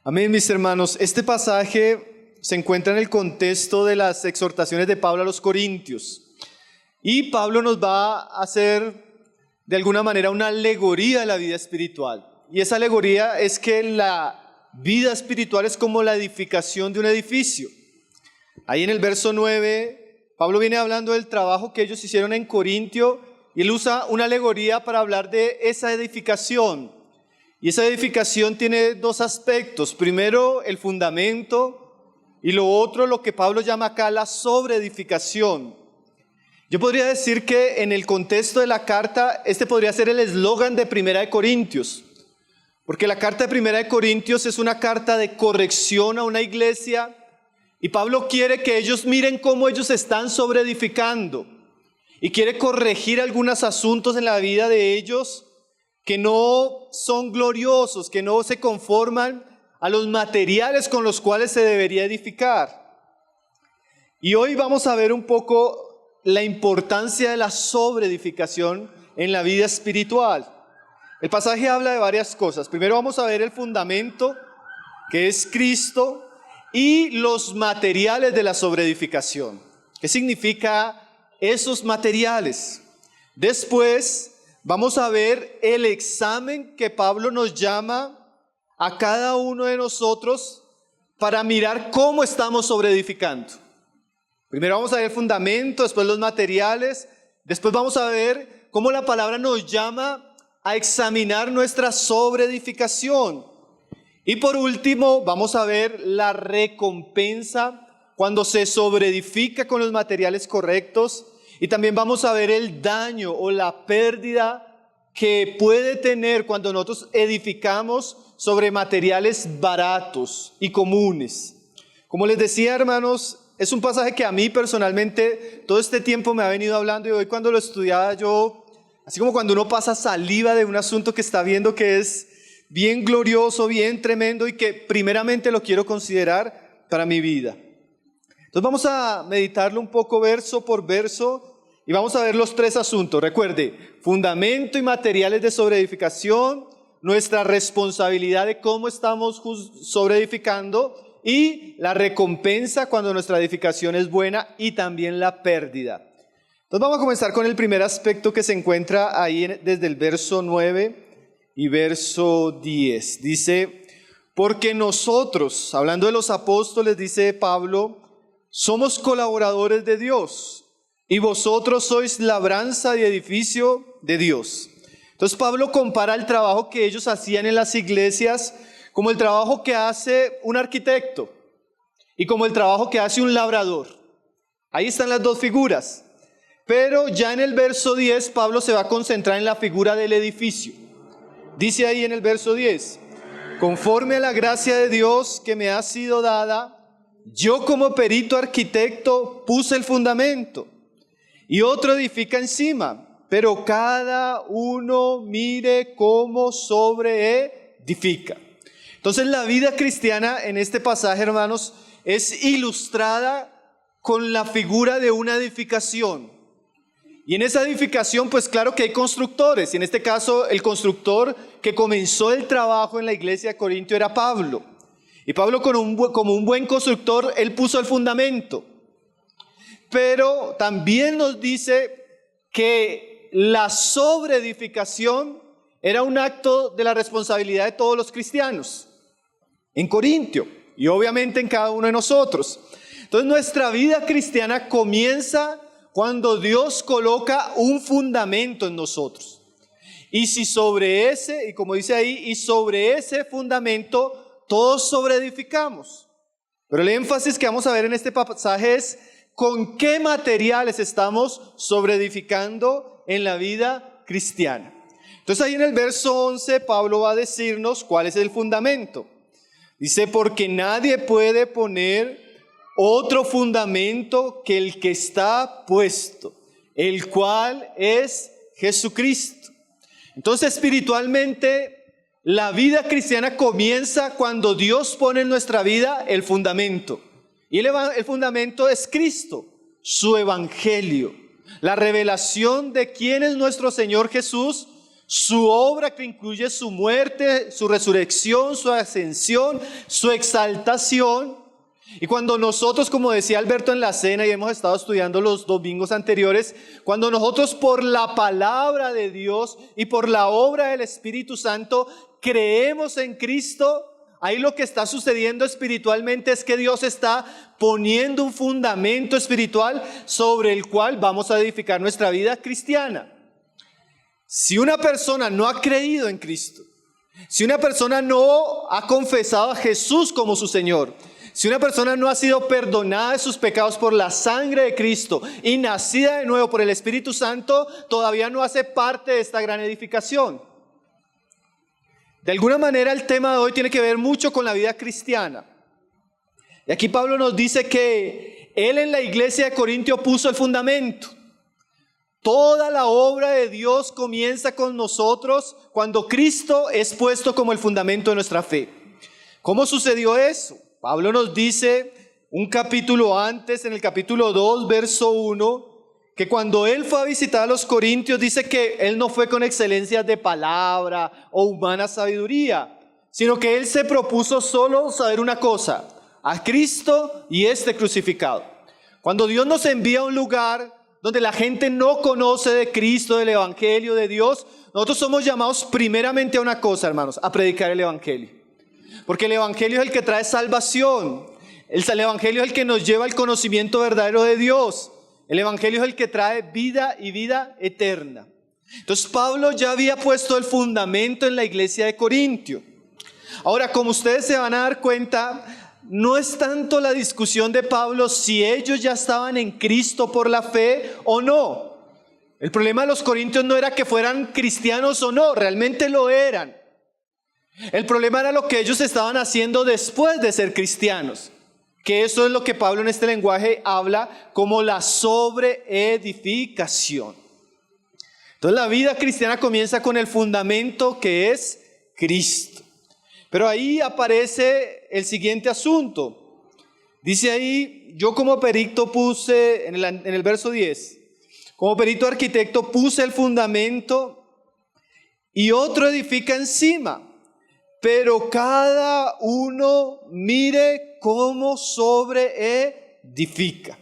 Amén, mis hermanos. Este pasaje se encuentra en el contexto de las exhortaciones de Pablo a los Corintios. Y Pablo nos va a hacer de alguna manera una alegoría de la vida espiritual. Y esa alegoría es que la vida espiritual es como la edificación de un edificio. Ahí en el verso 9, Pablo viene hablando del trabajo que ellos hicieron en Corintio y él usa una alegoría para hablar de esa edificación. Y esa edificación tiene dos aspectos. Primero, el fundamento, y lo otro, lo que Pablo llama acá la sobreedificación. Yo podría decir que en el contexto de la carta, este podría ser el eslogan de Primera de Corintios. Porque la carta de Primera de Corintios es una carta de corrección a una iglesia, y Pablo quiere que ellos miren cómo ellos están sobreedificando, y quiere corregir algunos asuntos en la vida de ellos, que no son gloriosos, que no se conforman a los materiales con los cuales se debería edificar. Y hoy vamos a ver un poco la importancia de la sobreedificación en la vida espiritual. El pasaje habla de varias cosas. Primero vamos a ver el fundamento, que es Cristo, y los materiales de la sobreedificación. ¿Qué significa esos materiales? Después vamos a ver el examen que Pablo nos llama a cada uno de nosotros para mirar cómo estamos sobreedificando. Primero vamos a ver el fundamento, después los materiales, después vamos a ver cómo la palabra nos llama a examinar nuestra sobreedificación. Y por último vamos a ver la recompensa cuando se sobreedifica con los materiales correctos. Y también vamos a ver el daño o la pérdida que puede tener cuando nosotros edificamos sobre materiales baratos y comunes. Como les decía, hermanos, es un pasaje que a mí personalmente todo este tiempo me ha venido hablando, y hoy cuando lo estudiaba yo, así como cuando uno pasa saliva de un asunto que está viendo que es bien glorioso, bien tremendo y que primeramente lo quiero considerar para mi vida. Entonces vamos a meditarlo un poco verso por verso. Y vamos a ver los tres asuntos. Recuerde, fundamento y materiales de sobreedificación, nuestra responsabilidad de cómo estamos sobreedificando y la recompensa cuando nuestra edificación es buena y también la pérdida. Entonces vamos a comenzar con el primer aspecto que se encuentra ahí desde el verso 9 y verso 10. Dice, porque nosotros, hablando de los apóstoles, dice Pablo, somos colaboradores de Dios. Y vosotros sois labranza y edificio de Dios. Entonces Pablo compara el trabajo que ellos hacían en las iglesias como el trabajo que hace un arquitecto y como el trabajo que hace un labrador. Ahí están las dos figuras. Pero ya en el verso 10 Pablo se va a concentrar en la figura del edificio. Dice ahí en el verso 10, conforme a la gracia de Dios que me ha sido dada, yo como perito arquitecto puse el fundamento. Y otro edifica encima, pero cada uno mire cómo sobreedifica. Entonces la vida cristiana en este pasaje, hermanos, es ilustrada con la figura de una edificación. Y en esa edificación, pues claro que hay constructores. Y en este caso, el constructor que comenzó el trabajo en la iglesia de Corintio era Pablo. Y Pablo, como un buen constructor, él puso el fundamento. Pero también nos dice que la sobreedificación era un acto de la responsabilidad de todos los cristianos en Corintio y obviamente en cada uno de nosotros. Entonces nuestra vida cristiana comienza cuando Dios coloca un fundamento en nosotros. Y si sobre ese, y como dice ahí, y sobre ese fundamento todos sobreedificamos. Pero el énfasis que vamos a ver en este pasaje es ¿con qué materiales estamos sobreedificando en la vida cristiana? Entonces ahí en el verso 11 Pablo va a decirnos cuál es el fundamento. Dice, porque nadie puede poner otro fundamento que el que está puesto, el cual es Jesucristo. Entonces espiritualmente la vida cristiana comienza cuando Dios pone en nuestra vida el fundamento. Y el fundamento es Cristo, su evangelio, la revelación de quién es nuestro Señor Jesús, su obra que incluye su muerte, su resurrección, su ascensión, su exaltación. Y cuando nosotros, como decía Alberto en la cena y hemos estado estudiando los domingos anteriores, cuando nosotros por la palabra de Dios y por la obra del Espíritu Santo creemos en Cristo, ahí lo que está sucediendo espiritualmente es que Dios está poniendo un fundamento espiritual sobre el cual vamos a edificar nuestra vida cristiana. Si una persona no ha creído en Cristo, si una persona no ha confesado a Jesús como su Señor, si una persona no ha sido perdonada de sus pecados por la sangre de Cristo y nacida de nuevo por el Espíritu Santo, todavía no hace parte de esta gran edificación. De alguna manera el tema de hoy tiene que ver mucho con la vida cristiana. Y aquí Pablo nos dice que él en la iglesia de Corintio puso el fundamento. Toda la obra de Dios comienza con nosotros cuando Cristo es puesto como el fundamento de nuestra fe. ¿Cómo sucedió eso? Pablo nos dice un capítulo antes, en el capítulo 2, verso 1, que cuando él fue a visitar a los corintios, dice que él no fue con excelencias de palabra o humana sabiduría, sino que él se propuso solo saber una cosa: a Cristo y este crucificado. Cuando Dios nos envía a un lugar donde la gente no conoce de Cristo, del Evangelio de Dios, nosotros somos llamados primeramente a una cosa, hermanos: a predicar el Evangelio. Porque el Evangelio es el que trae salvación. El Evangelio es el que nos lleva al conocimiento verdadero de Dios. El Evangelio es el que trae vida y vida eterna. Entonces Pablo ya había puesto el fundamento en la iglesia de Corintio. Ahora, como ustedes se van a dar cuenta, no es tanto la discusión de Pablo si ellos ya estaban en Cristo por la fe o no. El problema de los corintios no era que fueran cristianos o no, realmente lo eran. El problema era lo que ellos estaban haciendo después de ser cristianos, que eso es lo que Pablo en este lenguaje habla como la sobreedificación. Entonces la vida cristiana comienza con el fundamento que es Cristo. Pero ahí aparece el siguiente asunto. Dice ahí: yo como perito puse, en el verso 10, como perito arquitecto puse el fundamento y otro edifica encima. Pero cada uno mire cómo sobreedifica.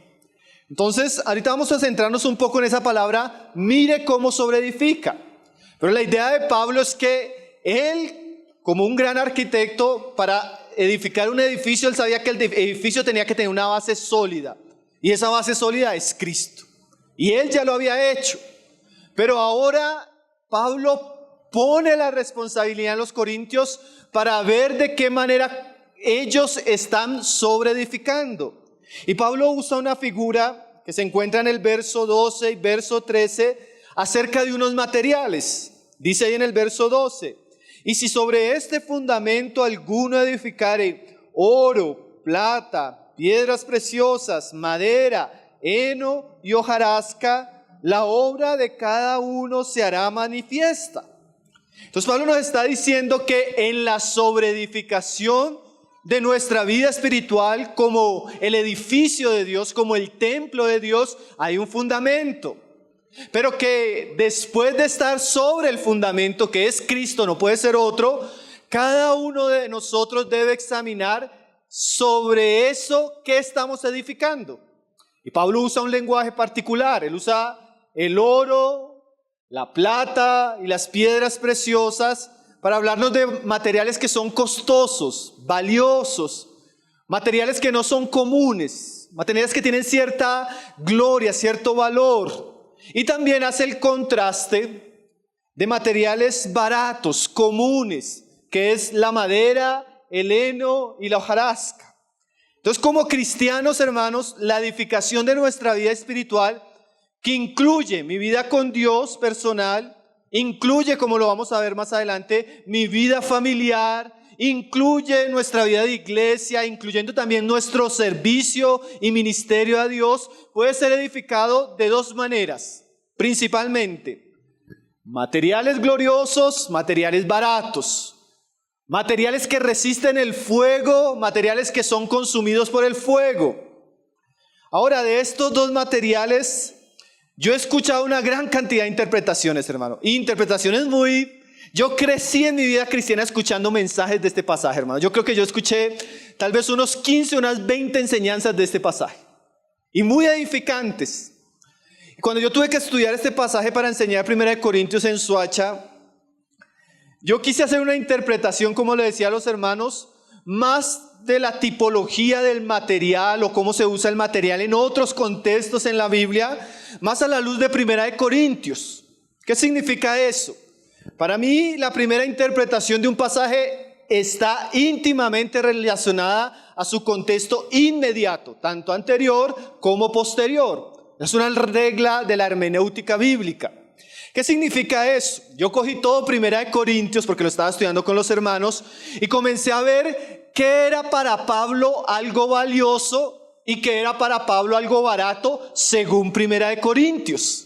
Entonces, ahorita vamos a centrarnos un poco en esa palabra, mire cómo sobreedifica. Pero la idea de Pablo es que él, como un gran arquitecto, para edificar un edificio, él sabía que el edificio tenía que tener una base sólida. Y esa base sólida es Cristo. Y él ya lo había hecho. Pero ahora Pablo pone la responsabilidad en los corintios para ver de qué manera ellos están sobreedificando. Y Pablo usa una figura que se encuentra en el verso 12 y verso 13 acerca de unos materiales. Dice ahí en el verso 12: y si sobre este fundamento alguno edificare oro, plata, piedras preciosas, madera, heno y hojarasca, la obra de cada uno se hará manifiesta. Entonces Pablo nos está diciendo que en la sobreedificación de nuestra vida espiritual, como el edificio de Dios, como el templo de Dios, hay un fundamento. Pero que después de estar sobre el fundamento, que es Cristo, no puede ser otro, cada uno de nosotros debe examinar sobre eso que estamos edificando. Y Pablo usa un lenguaje particular. Él usa el oro, la plata y las piedras preciosas para hablarnos de materiales que son costosos, valiosos, materiales que no son comunes, materiales que tienen cierta gloria, cierto valor. Y también hace el contraste de materiales baratos, comunes, que es la madera, el heno y la hojarasca. Entonces, como cristianos, hermanos, la edificación de nuestra vida espiritual, que incluye mi vida con Dios personal, incluye, como lo vamos a ver más adelante, mi vida familiar, incluye nuestra vida de iglesia, incluyendo también nuestro servicio y ministerio a Dios, puede ser edificado de dos maneras, principalmente: materiales gloriosos, materiales baratos, materiales que resisten el fuego, materiales que son consumidos por el fuego. Ahora, de estos dos materiales, Yo he escuchado una gran cantidad de interpretaciones, hermano. Yo crecí en mi vida cristiana escuchando mensajes de este pasaje, hermano. Yo creo que yo escuché tal vez unos 15, unas 20 enseñanzas de este pasaje. Y muy edificantes. Cuando yo tuve que estudiar este pasaje para enseñar 1 Corintios en Soacha, yo quise hacer una interpretación, como le decía a los hermanos, más de la tipología del material o cómo se usa el material en otros contextos en la Biblia, más a la luz de 1 Corintios. ¿Qué significa eso? Para mí, la primera interpretación de un pasaje está íntimamente relacionada a su contexto inmediato, tanto anterior como posterior. Es una regla de la hermenéutica bíblica. ¿Qué significa eso? Yo cogí todo 1 Corintios porque lo estaba estudiando con los hermanos y comencé a ver qué era para Pablo algo valioso y qué era para Pablo algo barato según 1 Corintios.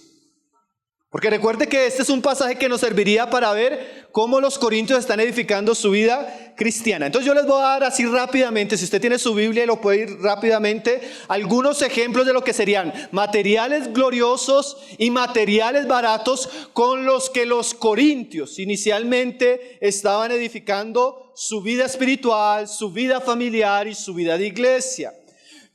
Porque recuerde que este es un pasaje que nos serviría para ver cómo los corintios están edificando su vida cristiana. Entonces yo les voy a dar así rápidamente, si usted tiene su Biblia y lo puede ir rápidamente, algunos ejemplos de lo que serían materiales gloriosos y materiales baratos con los que los corintios inicialmente estaban edificando su vida espiritual, su vida familiar y su vida de iglesia.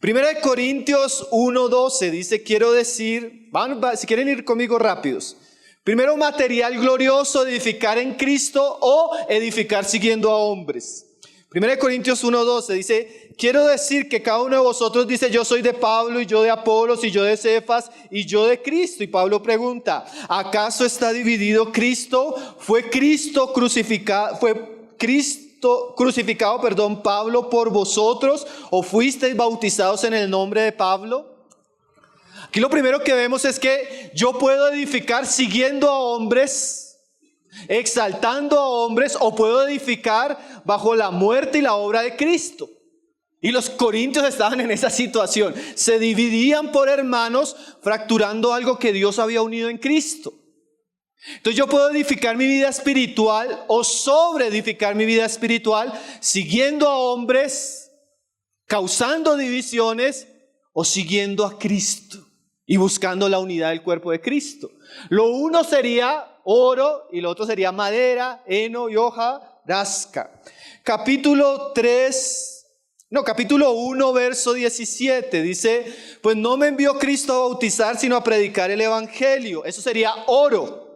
1 Corintios 1:12 dice, quiero decir, si quieren ir conmigo rápidos. Primero, material glorioso de edificar en Cristo o edificar siguiendo a hombres. 1 Corintios 1:12 dice, quiero decir que cada uno de vosotros dice, yo soy de Pablo y yo de Apolos y yo de Cefas y yo de Cristo. Y Pablo pregunta, ¿acaso está dividido Cristo? ¿Fue Cristo crucificado Pablo por vosotros o fuisteis bautizados en el nombre de Pablo? Aquí lo primero que vemos es que yo puedo edificar siguiendo a hombres, exaltando a hombres, o puedo edificar bajo la muerte y la obra de Cristo. Y los corintios estaban en esa situación, se dividían por hermanos, fracturando algo que Dios había unido en Cristo. Entonces yo puedo edificar mi vida espiritual o sobreedificar mi vida espiritual siguiendo a hombres, causando divisiones o siguiendo a Cristo y buscando la unidad del cuerpo de Cristo. Lo uno sería oro y lo otro sería madera, heno y hojarasca. Capítulo 1, verso 17 dice, pues no me envió Cristo a bautizar sino a predicar el evangelio. Eso sería oro.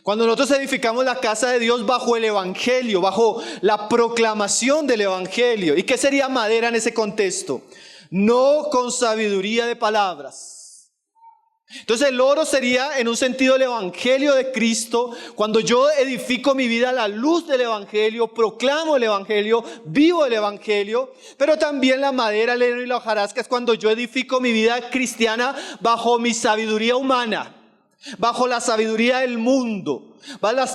Cuando nosotros edificamos la casa de Dios bajo el evangelio, bajo la proclamación del evangelio. ¿Y qué sería madera en ese contexto? No con sabiduría de palabras. Entonces el oro sería en un sentido el evangelio de Cristo. Cuando yo edifico mi vida a la luz del evangelio, proclamo el evangelio, vivo el evangelio. Pero también la madera, el heno y la hojarasca es cuando yo edifico mi vida cristiana bajo mi sabiduría humana, bajo la sabiduría del mundo,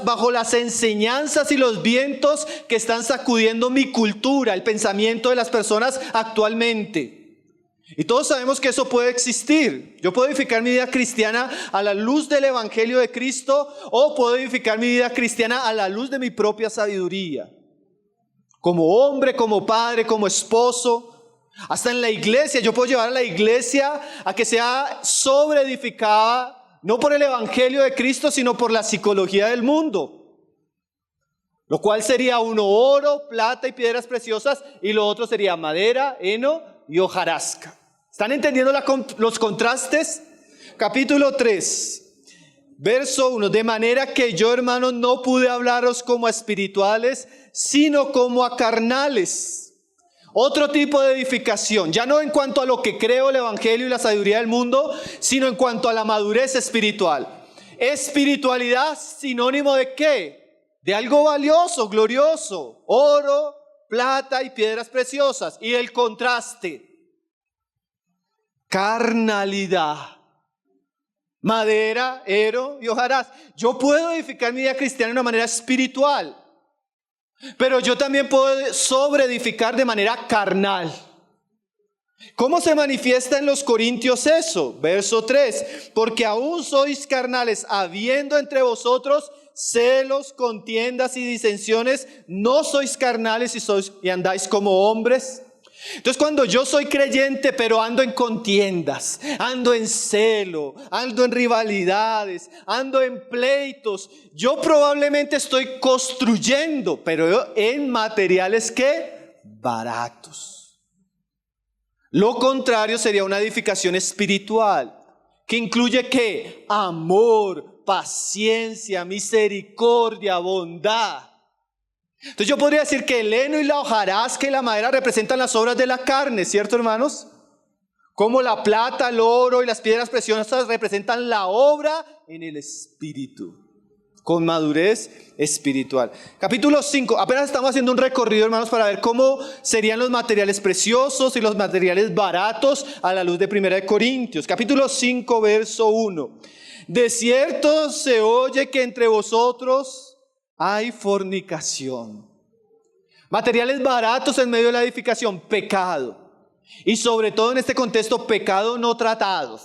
bajo las enseñanzas y los vientos que están sacudiendo mi cultura, el pensamiento de las personas actualmente. Y todos sabemos que eso puede existir. Yo puedo edificar mi vida cristiana a la luz del evangelio de Cristo, o puedo edificar mi vida cristiana a la luz de mi propia sabiduría. Como hombre, como padre, como esposo, hasta en la iglesia. Yo puedo llevar a la iglesia a que sea sobreedificada, no por el evangelio de Cristo, sino por la psicología del mundo. Lo cual sería uno oro, plata y piedras preciosas, y lo otro sería madera, heno y hojarasca. ¿Están entendiendo los contrastes? Capítulo 3, verso 1. De manera que yo, hermanos, no pude hablaros como a espirituales, sino como a carnales. Otro tipo de edificación, ya no en cuanto a lo que creo el evangelio y la sabiduría del mundo, sino en cuanto a la madurez espiritual. Espiritualidad, sinónimo de ¿qué? De algo valioso, glorioso, oro, plata y piedras preciosas. Y el contraste, carnalidad, madera, heno y hojarasca. Yo puedo edificar mi vida cristiana de una manera espiritual, pero yo también puedo sobreedificar de manera carnal. ¿Cómo se manifiesta en los Corintios eso? Verso 3. Porque aún sois carnales, habiendo entre vosotros celos, contiendas y disensiones. ¿No sois carnales y andáis como hombres? Entonces cuando yo soy creyente pero ando en contiendas, ando en celo, ando en rivalidades, ando en pleitos, yo probablemente estoy construyendo, pero en materiales que baratos. Lo contrario sería una edificación espiritual que incluye ¿qué? Amor, paciencia, misericordia, bondad. Entonces yo podría decir que el heno y la hojarasca y la madera representan las obras de la carne, ¿cierto, hermanos? Como la plata, el oro y las piedras preciosas representan la obra en el espíritu, con madurez espiritual. Capítulo 5, apenas estamos haciendo un recorrido, hermanos, para ver cómo serían los materiales preciosos y los materiales baratos a la luz de 1 Corintios. Capítulo 5, verso 1. De cierto se oye que entre vosotros hay fornicación. Materiales baratos en medio de la edificación, pecado. Y sobre todo en este contexto, pecado no tratado.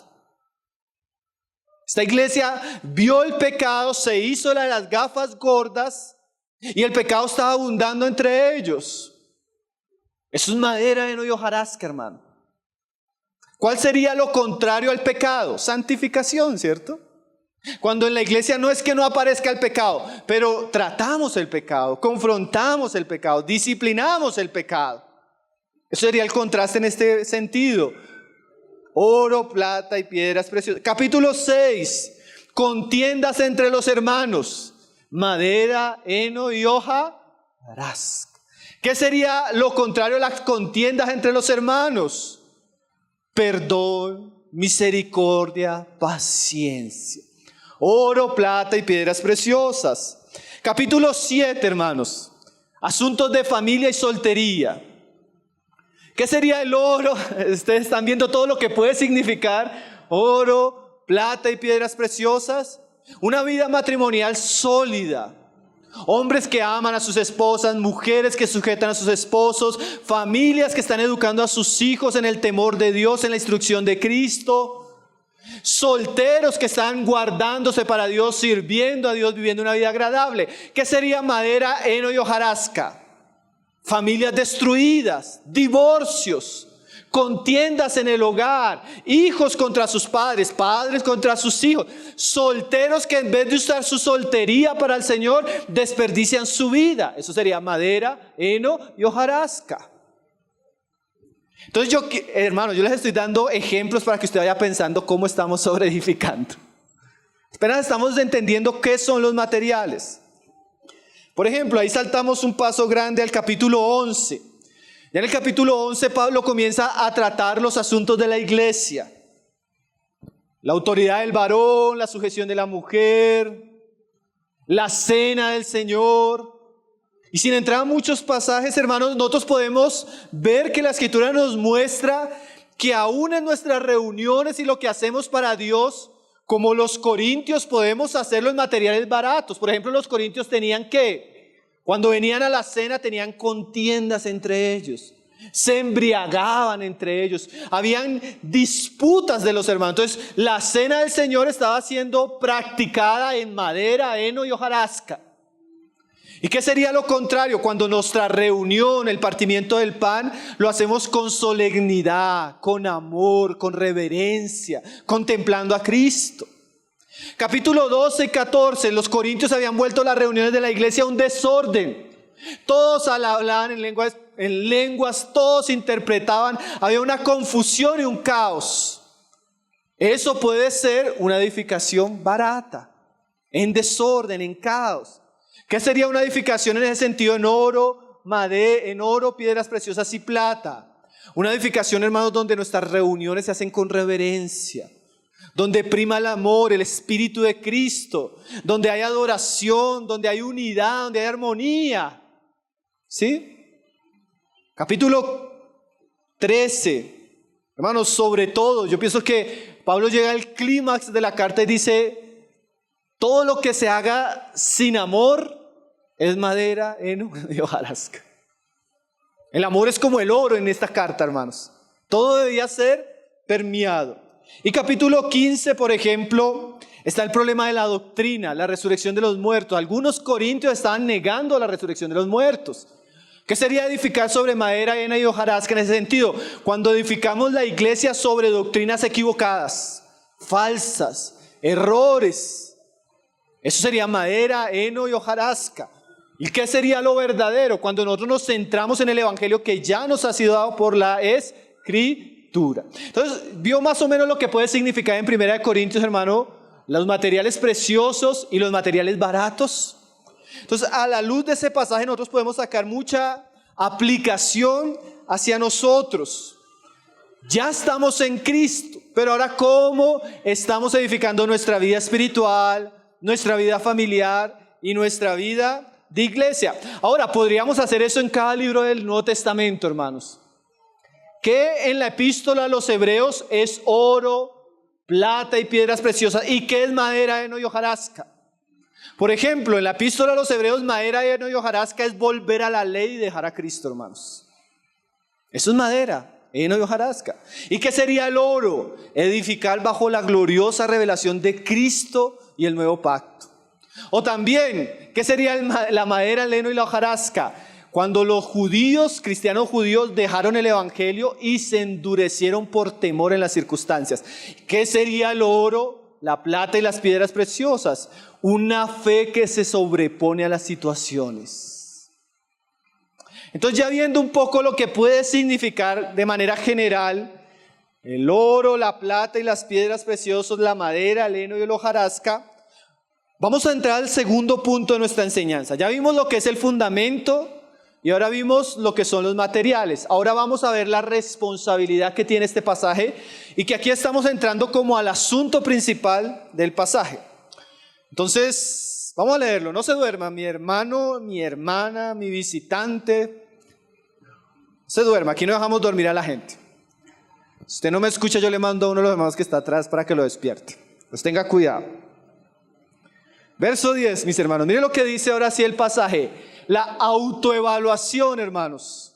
Esta iglesia vio el pecado, se hizo las gafas gordas y el pecado estaba abundando entre ellos. Eso es madera, heno y hojarasca, hermano. ¿Cuál sería lo contrario al pecado? Santificación, ¿cierto? Cuando en la iglesia no es que no aparezca el pecado, pero tratamos el pecado, confrontamos el pecado, disciplinamos el pecado. Eso sería el contraste en este sentido. Oro, plata y piedras preciosas. Capítulo 6. Contiendas entre los hermanos. Madera, heno y hojarasca. ¿Qué sería lo contrario a las contiendas entre los hermanos? Perdón, misericordia, paciencia. Oro, plata y piedras preciosas. Capítulo 7, hermanos. Asuntos de familia y soltería. ¿Qué sería el oro? Ustedes están viendo todo lo que puede significar. Oro, plata y piedras preciosas. Una vida matrimonial sólida. Hombres que aman a sus esposas, mujeres que sujetan a sus esposos, familias que están educando a sus hijos en el temor de Dios, en la instrucción de Cristo. Solteros que están guardándose para Dios, sirviendo a Dios, viviendo una vida agradable. ¿Qué sería madera, heno y hojarasca? Familias destruidas, divorcios, contiendas en el hogar, hijos contra sus padres, padres contra sus hijos, solteros que en vez de usar su soltería para el Señor, desperdician su vida. Eso sería madera, heno y hojarasca. Entonces hermanos, yo les estoy dando ejemplos para que usted vaya pensando cómo estamos sobreedificando. Apenas estamos entendiendo qué son los materiales. Por ejemplo, ahí saltamos un paso grande al capítulo 11. Ya en el capítulo 11 Pablo comienza a tratar los asuntos de la iglesia. La autoridad del varón, la sujeción de la mujer, la cena del Señor. Y sin entrar a muchos pasajes, hermanos, nosotros podemos ver que la Escritura nos muestra que aún en nuestras reuniones y lo que hacemos para Dios, como los corintios, podemos hacerlo en materiales baratos. Por ejemplo, los corintios tenían cuando venían a la cena, tenían contiendas entre ellos. Se embriagaban entre ellos. Habían disputas de los hermanos. Entonces, la cena del Señor estaba siendo practicada en madera, heno y hojarasca. ¿Y qué sería lo contrario? Cuando nuestra reunión, el partimiento del pan, lo hacemos con solemnidad, con amor, con reverencia, contemplando a Cristo. Capítulo 12 y 14, los corintios habían vuelto las reuniones de la iglesia a un desorden. Todos hablaban en lenguas, todos interpretaban, había una confusión y un caos. Eso puede ser una edificación barata, en desorden, en caos. ¿Qué sería una edificación en ese sentido? En oro, piedras preciosas y plata. Una edificación, hermanos, donde nuestras reuniones se hacen con reverencia, donde prima el amor, el Espíritu de Cristo, donde hay adoración, donde hay unidad, donde hay armonía. ¿Sí? Capítulo 13. Hermanos, sobre todo, yo pienso que Pablo llega al clímax de la carta y dice: todo lo que se haga sin amor es madera, heno y hojarasca. El amor es como el oro en esta carta, hermanos. Todo debía ser permeado. Y capítulo 15, por ejemplo, está el problema de la doctrina, la resurrección de los muertos. Algunos corintios estaban negando la resurrección de los muertos. ¿Qué sería edificar sobre madera, heno y hojarasca en ese sentido? Cuando edificamos la iglesia sobre doctrinas equivocadas, falsas, errores. Eso sería madera, heno y hojarasca. ¿Y qué sería lo verdadero? Cuando nosotros nos centramos en el evangelio que ya nos ha sido dado por la Escritura. Entonces, vio más o menos lo que puede significar en 1 Corintios, hermano, los materiales preciosos y los materiales baratos. Entonces, a la luz de ese pasaje nosotros podemos sacar mucha aplicación hacia nosotros. Ya estamos en Cristo, pero ahora ¿cómo estamos edificando nuestra vida espiritual, nuestra vida familiar y nuestra vida de iglesia? Ahora, podríamos hacer eso en cada libro del Nuevo Testamento, hermanos. ¿Qué en la epístola a los Hebreos es oro, plata y piedras preciosas? ¿Y qué es madera, heno y hojarasca? Por ejemplo, en la epístola a los Hebreos, madera, heno y hojarasca es volver a la ley y dejar a Cristo, hermanos. Eso es madera, heno y hojarasca. ¿Y qué sería el oro? Edificar bajo la gloriosa revelación de Cristo y el nuevo pacto. O también, ¿qué sería la madera, el heno y la hojarasca? Cuando los judíos, cristianos judíos, dejaron el evangelio y se endurecieron por temor en las circunstancias. ¿Qué sería el oro, la plata y las piedras preciosas? Una fe que se sobrepone a las situaciones. Entonces, ya viendo un poco lo que puede significar de manera general el oro, la plata y las piedras preciosas, la madera, el heno y la hojarasca, vamos a entrar al segundo punto de nuestra enseñanza. Ya vimos lo que es el fundamento y ahora vimos lo que son los materiales. Ahora vamos a ver la responsabilidad que tiene este pasaje y que aquí estamos entrando como al asunto principal del pasaje. Entonces, vamos a leerlo. No se duerma, mi hermano, mi hermana, mi visitante. No se duerma, aquí no dejamos dormir a la gente. Si usted no me escucha, yo le mando a uno de los hermanos que está atrás para que lo despierte. Pues tenga cuidado. Verso 10, mis hermanos. Mire lo que dice ahora sí el pasaje. La autoevaluación, hermanos.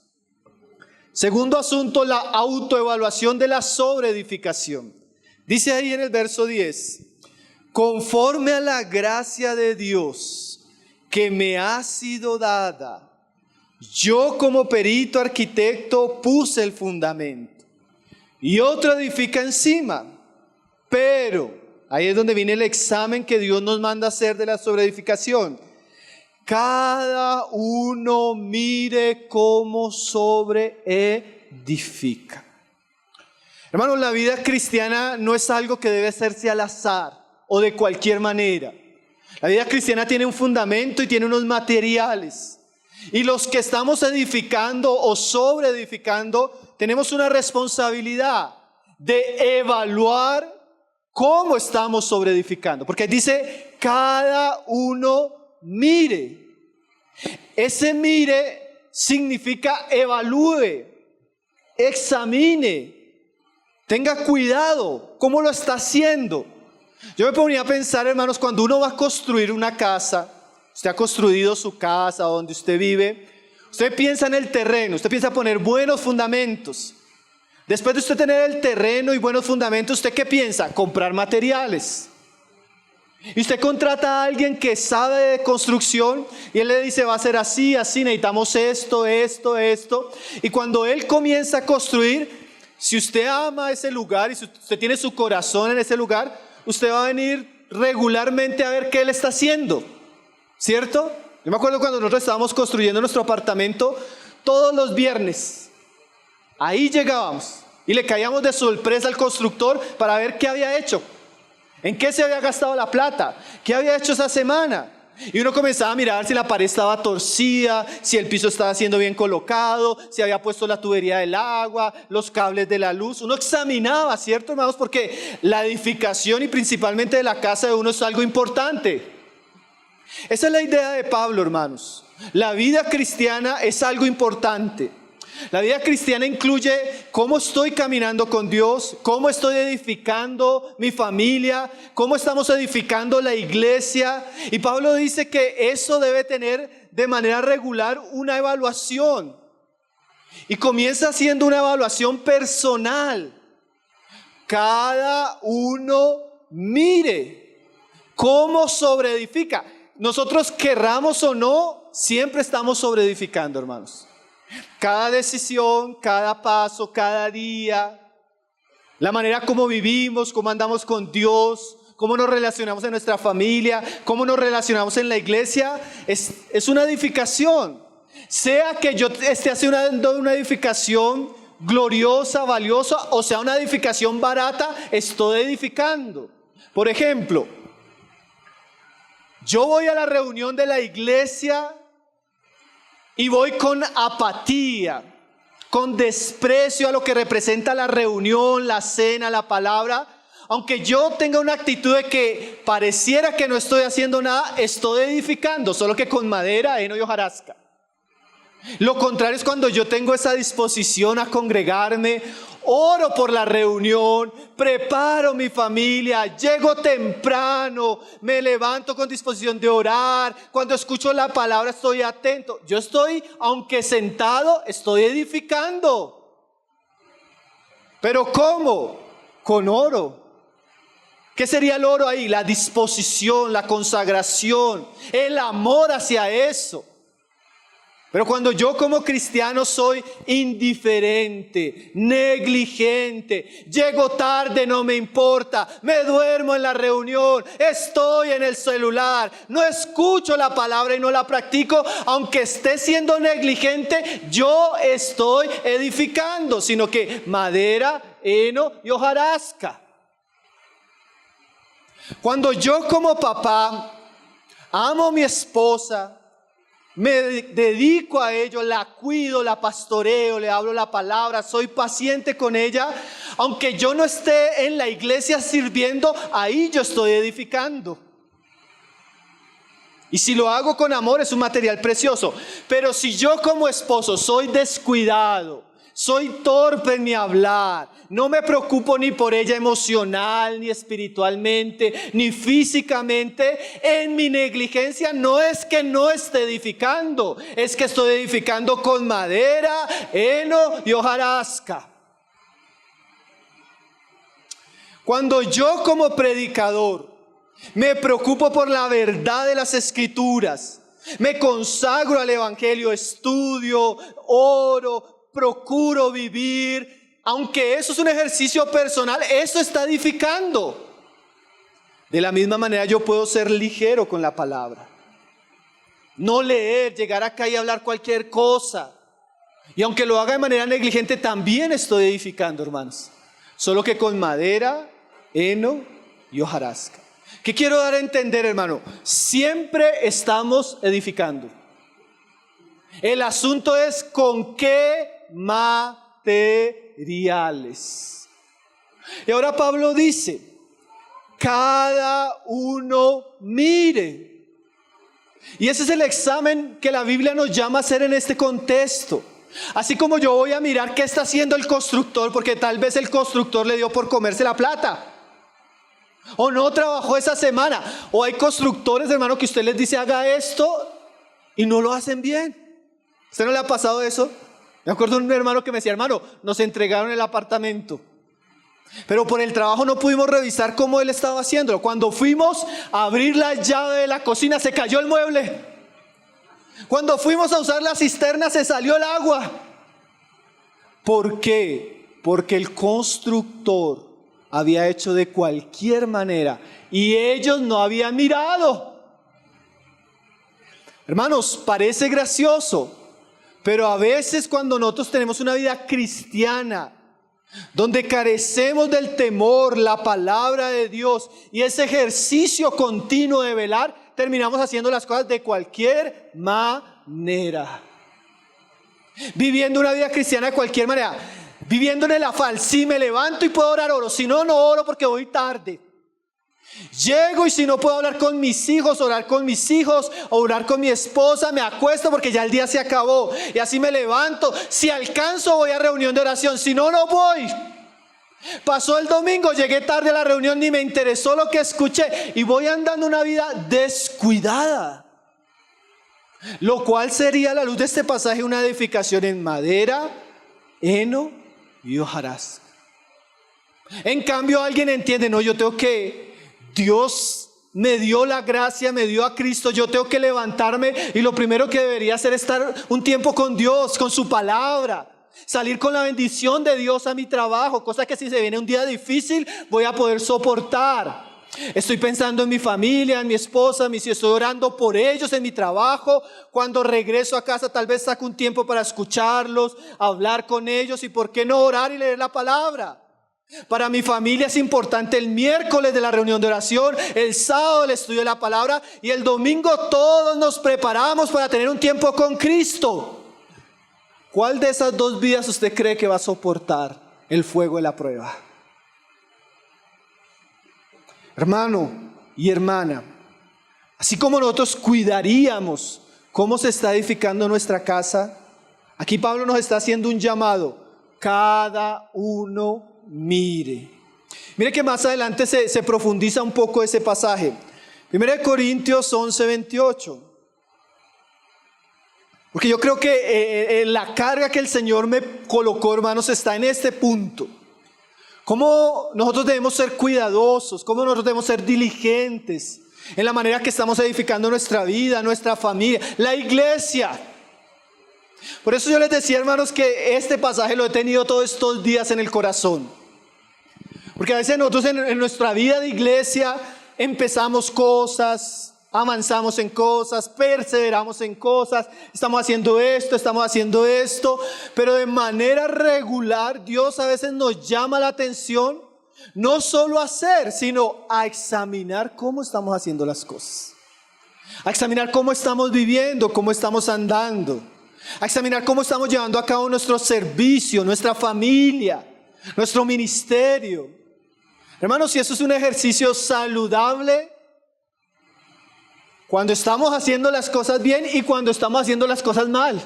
Segundo asunto, la autoevaluación de la sobreedificación. Dice ahí en el verso 10. Conforme a la gracia de Dios que me ha sido dada, yo como perito arquitecto puse el fundamento y otro edifica encima. Pero, ahí es donde viene el examen que Dios nos manda hacer de la sobreedificación. Cada uno mire cómo sobreedifica. Hermanos, la vida cristiana no es algo que debe hacerse al azar o de cualquier manera. La vida cristiana tiene un fundamento y tiene unos materiales. Y los que estamos edificando o sobreedificando, tenemos una responsabilidad de evaluar cómo estamos sobreedificando. Porque dice, cada uno mire. Ese mire significa evalúe, examine, tenga cuidado, ¿cómo lo está haciendo? Yo me ponía a pensar, hermanos, cuando uno va a construir una casa, usted ha construido su casa donde usted vive, usted piensa en el terreno, usted piensa poner buenos fundamentos. Después de usted tener el terreno y buenos fundamentos, ¿usted qué piensa? Comprar materiales. Y usted contrata a alguien que sabe de construcción y él le dice, va a ser así, así, necesitamos esto, esto, esto. Y cuando él comienza a construir, si usted ama ese lugar y si usted tiene su corazón en ese lugar, usted va a venir regularmente a ver qué él está haciendo, ¿cierto? Yo me acuerdo cuando nosotros estábamos construyendo nuestro apartamento, todos los viernes, ahí llegábamos y le caíamos de sorpresa al constructor para ver qué había hecho, en qué se había gastado la plata, qué había hecho esa semana. Y uno comenzaba a mirar si la pared estaba torcida, si el piso estaba siendo bien colocado, si había puesto la tubería del agua, los cables de la luz. Uno examinaba, ¿cierto, hermanos? Porque la edificación y principalmente de la casa de uno es algo importante. Esa es la idea de Pablo, hermanos. La vida cristiana es algo importante. La vida cristiana incluye cómo estoy caminando con Dios, cómo estoy edificando mi familia, cómo estamos edificando la iglesia. Y Pablo dice que eso debe tener de manera regular una evaluación. Y comienza haciendo una evaluación personal. Cada uno mire cómo sobreedifica. Nosotros querramos o no, siempre estamos sobreedificando, hermanos. Cada decisión, cada paso, cada día, la manera como vivimos, cómo andamos con Dios, cómo nos relacionamos en nuestra familia, cómo nos relacionamos en la iglesia, es una edificación. Sea que yo esté haciendo una edificación gloriosa, valiosa, o sea una edificación barata, estoy edificando. Por ejemplo, yo voy a la reunión de la iglesia y voy con apatía, con desprecio a lo que representa la reunión, la cena, la palabra. Aunque yo tenga una actitud de que pareciera que no estoy haciendo nada, estoy edificando, solo que con madera, heno y hojarasca. Lo contrario es cuando yo tengo esa disposición a congregarme, oro por la reunión, preparo mi familia, llego temprano, me levanto con disposición de orar, cuando escucho la palabra estoy atento. Yo estoy, aunque sentado, estoy edificando. ¿Pero cómo? Con oro. ¿Qué sería el oro ahí? La disposición, la consagración, el amor hacia eso. Pero cuando yo como cristiano soy indiferente, negligente, llego tarde, no me importa, me duermo en la reunión, estoy en el celular, no escucho la palabra y no la practico, aunque esté siendo negligente, yo estoy edificando, sino que madera, heno y hojarasca. Cuando yo como papá amo a mi esposa, me dedico a ello, la cuido, la pastoreo, le hablo la palabra, soy paciente con ella, aunque yo no esté en la iglesia sirviendo, ahí yo estoy edificando. Y si lo hago con amor es un material precioso. Pero si yo como esposo soy descuidado, soy torpe en mi hablar, no me preocupo ni por ella emocional, ni espiritualmente, ni físicamente, en mi negligencia no es que no esté edificando, es que estoy edificando con madera, heno y hojarasca. Cuando yo como predicador me preocupo por la verdad de las Escrituras, me consagro al Evangelio, estudio, oro, procuro vivir, aunque eso es un ejercicio personal, eso está edificando. De la misma manera yo puedo ser ligero con la palabra, no leer, llegar acá y hablar cualquier cosa, y aunque lo haga de manera negligente también estoy edificando, hermanos, solo que con madera, heno y hojarasca. ¿Qué quiero dar a entender, hermano? Siempre estamos edificando. El asunto es con qué materiales. Y ahora Pablo dice, cada uno mire. Y ese es el examen que la Biblia nos llama a hacer en este contexto. Así como yo voy a mirar qué está haciendo el constructor, porque tal vez el constructor le dio por comerse la plata, o no trabajó esa semana, o hay constructores, hermano, que usted les dice haga esto y no lo hacen bien. ¿Usted no le ha pasado eso? Me acuerdo de un hermano que me decía, hermano, nos entregaron el apartamento, pero por el trabajo no pudimos revisar cómo él estaba haciéndolo. Cuando fuimos a abrir la llave de la cocina se cayó el mueble. Cuando fuimos a usar la cisterna se salió el agua. ¿Por qué? Porque el constructor había hecho de cualquier manera y ellos no habían mirado. Hermanos, parece gracioso, pero a veces cuando nosotros tenemos una vida cristiana, donde carecemos del temor, la palabra de Dios y ese ejercicio continuo de velar, terminamos haciendo las cosas de cualquier manera. Viviendo una vida cristiana de cualquier manera, viviendo en el afán, si me levanto y puedo orar, oro, si no, no oro porque voy tarde. Llego y si no puedo hablar con mis hijos, orar con mis hijos, orar con mi esposa, me acuesto porque ya el día se acabó. Y así me levanto, si alcanzo voy a reunión de oración, si no, no voy. Pasó el domingo, llegué tarde a la reunión, ni me interesó lo que escuché y voy andando una vida descuidada. Lo cual sería a la luz de este pasaje una edificación en madera, heno y hojarasca. En cambio alguien entiende, no, yo tengo que, Dios me dio la gracia, me dio a Cristo, yo tengo que levantarme y lo primero que debería hacer es estar un tiempo con Dios, con su palabra. Salir con la bendición de Dios a mi trabajo, cosa que si se viene un día difícil voy a poder soportar. Estoy pensando en mi familia, en mi esposa, estoy orando por ellos en mi trabajo. Cuando regreso a casa tal vez saco un tiempo para escucharlos, hablar con ellos y por qué no orar y leer la palabra. Para mi familia es importante el miércoles de la reunión de oración, el sábado el estudio de la palabra y el domingo todos nos preparamos para tener un tiempo con Cristo. ¿Cuál de esas dos vidas usted cree que va a soportar el fuego de la prueba? Hermano y hermana, así como nosotros cuidaríamos cómo se está edificando nuestra casa, aquí Pablo nos está haciendo un llamado. Cada uno mire. Mire que más adelante se profundiza un poco ese pasaje. 1 Corintios 11:28. Porque yo creo que la carga que el Señor me colocó, hermanos, está en este punto. Cómo nosotros debemos ser cuidadosos, cómo nosotros debemos ser diligentes en la manera que estamos edificando nuestra vida, nuestra familia, la iglesia. Por eso yo les decía, hermanos, que este pasaje lo he tenido todos estos días en el corazón. Porque a veces nosotros en nuestra vida de iglesia empezamos cosas, avanzamos en cosas, perseveramos en cosas, estamos haciendo esto, pero de manera regular Dios a veces nos llama la atención, no solo a hacer, sino a examinar cómo estamos haciendo las cosas, a examinar cómo estamos viviendo, cómo estamos andando, a examinar cómo estamos llevando a cabo nuestro servicio, nuestra familia, nuestro ministerio. Hermanos, si eso es un ejercicio saludable, cuando estamos haciendo las cosas bien y cuando estamos haciendo las cosas mal.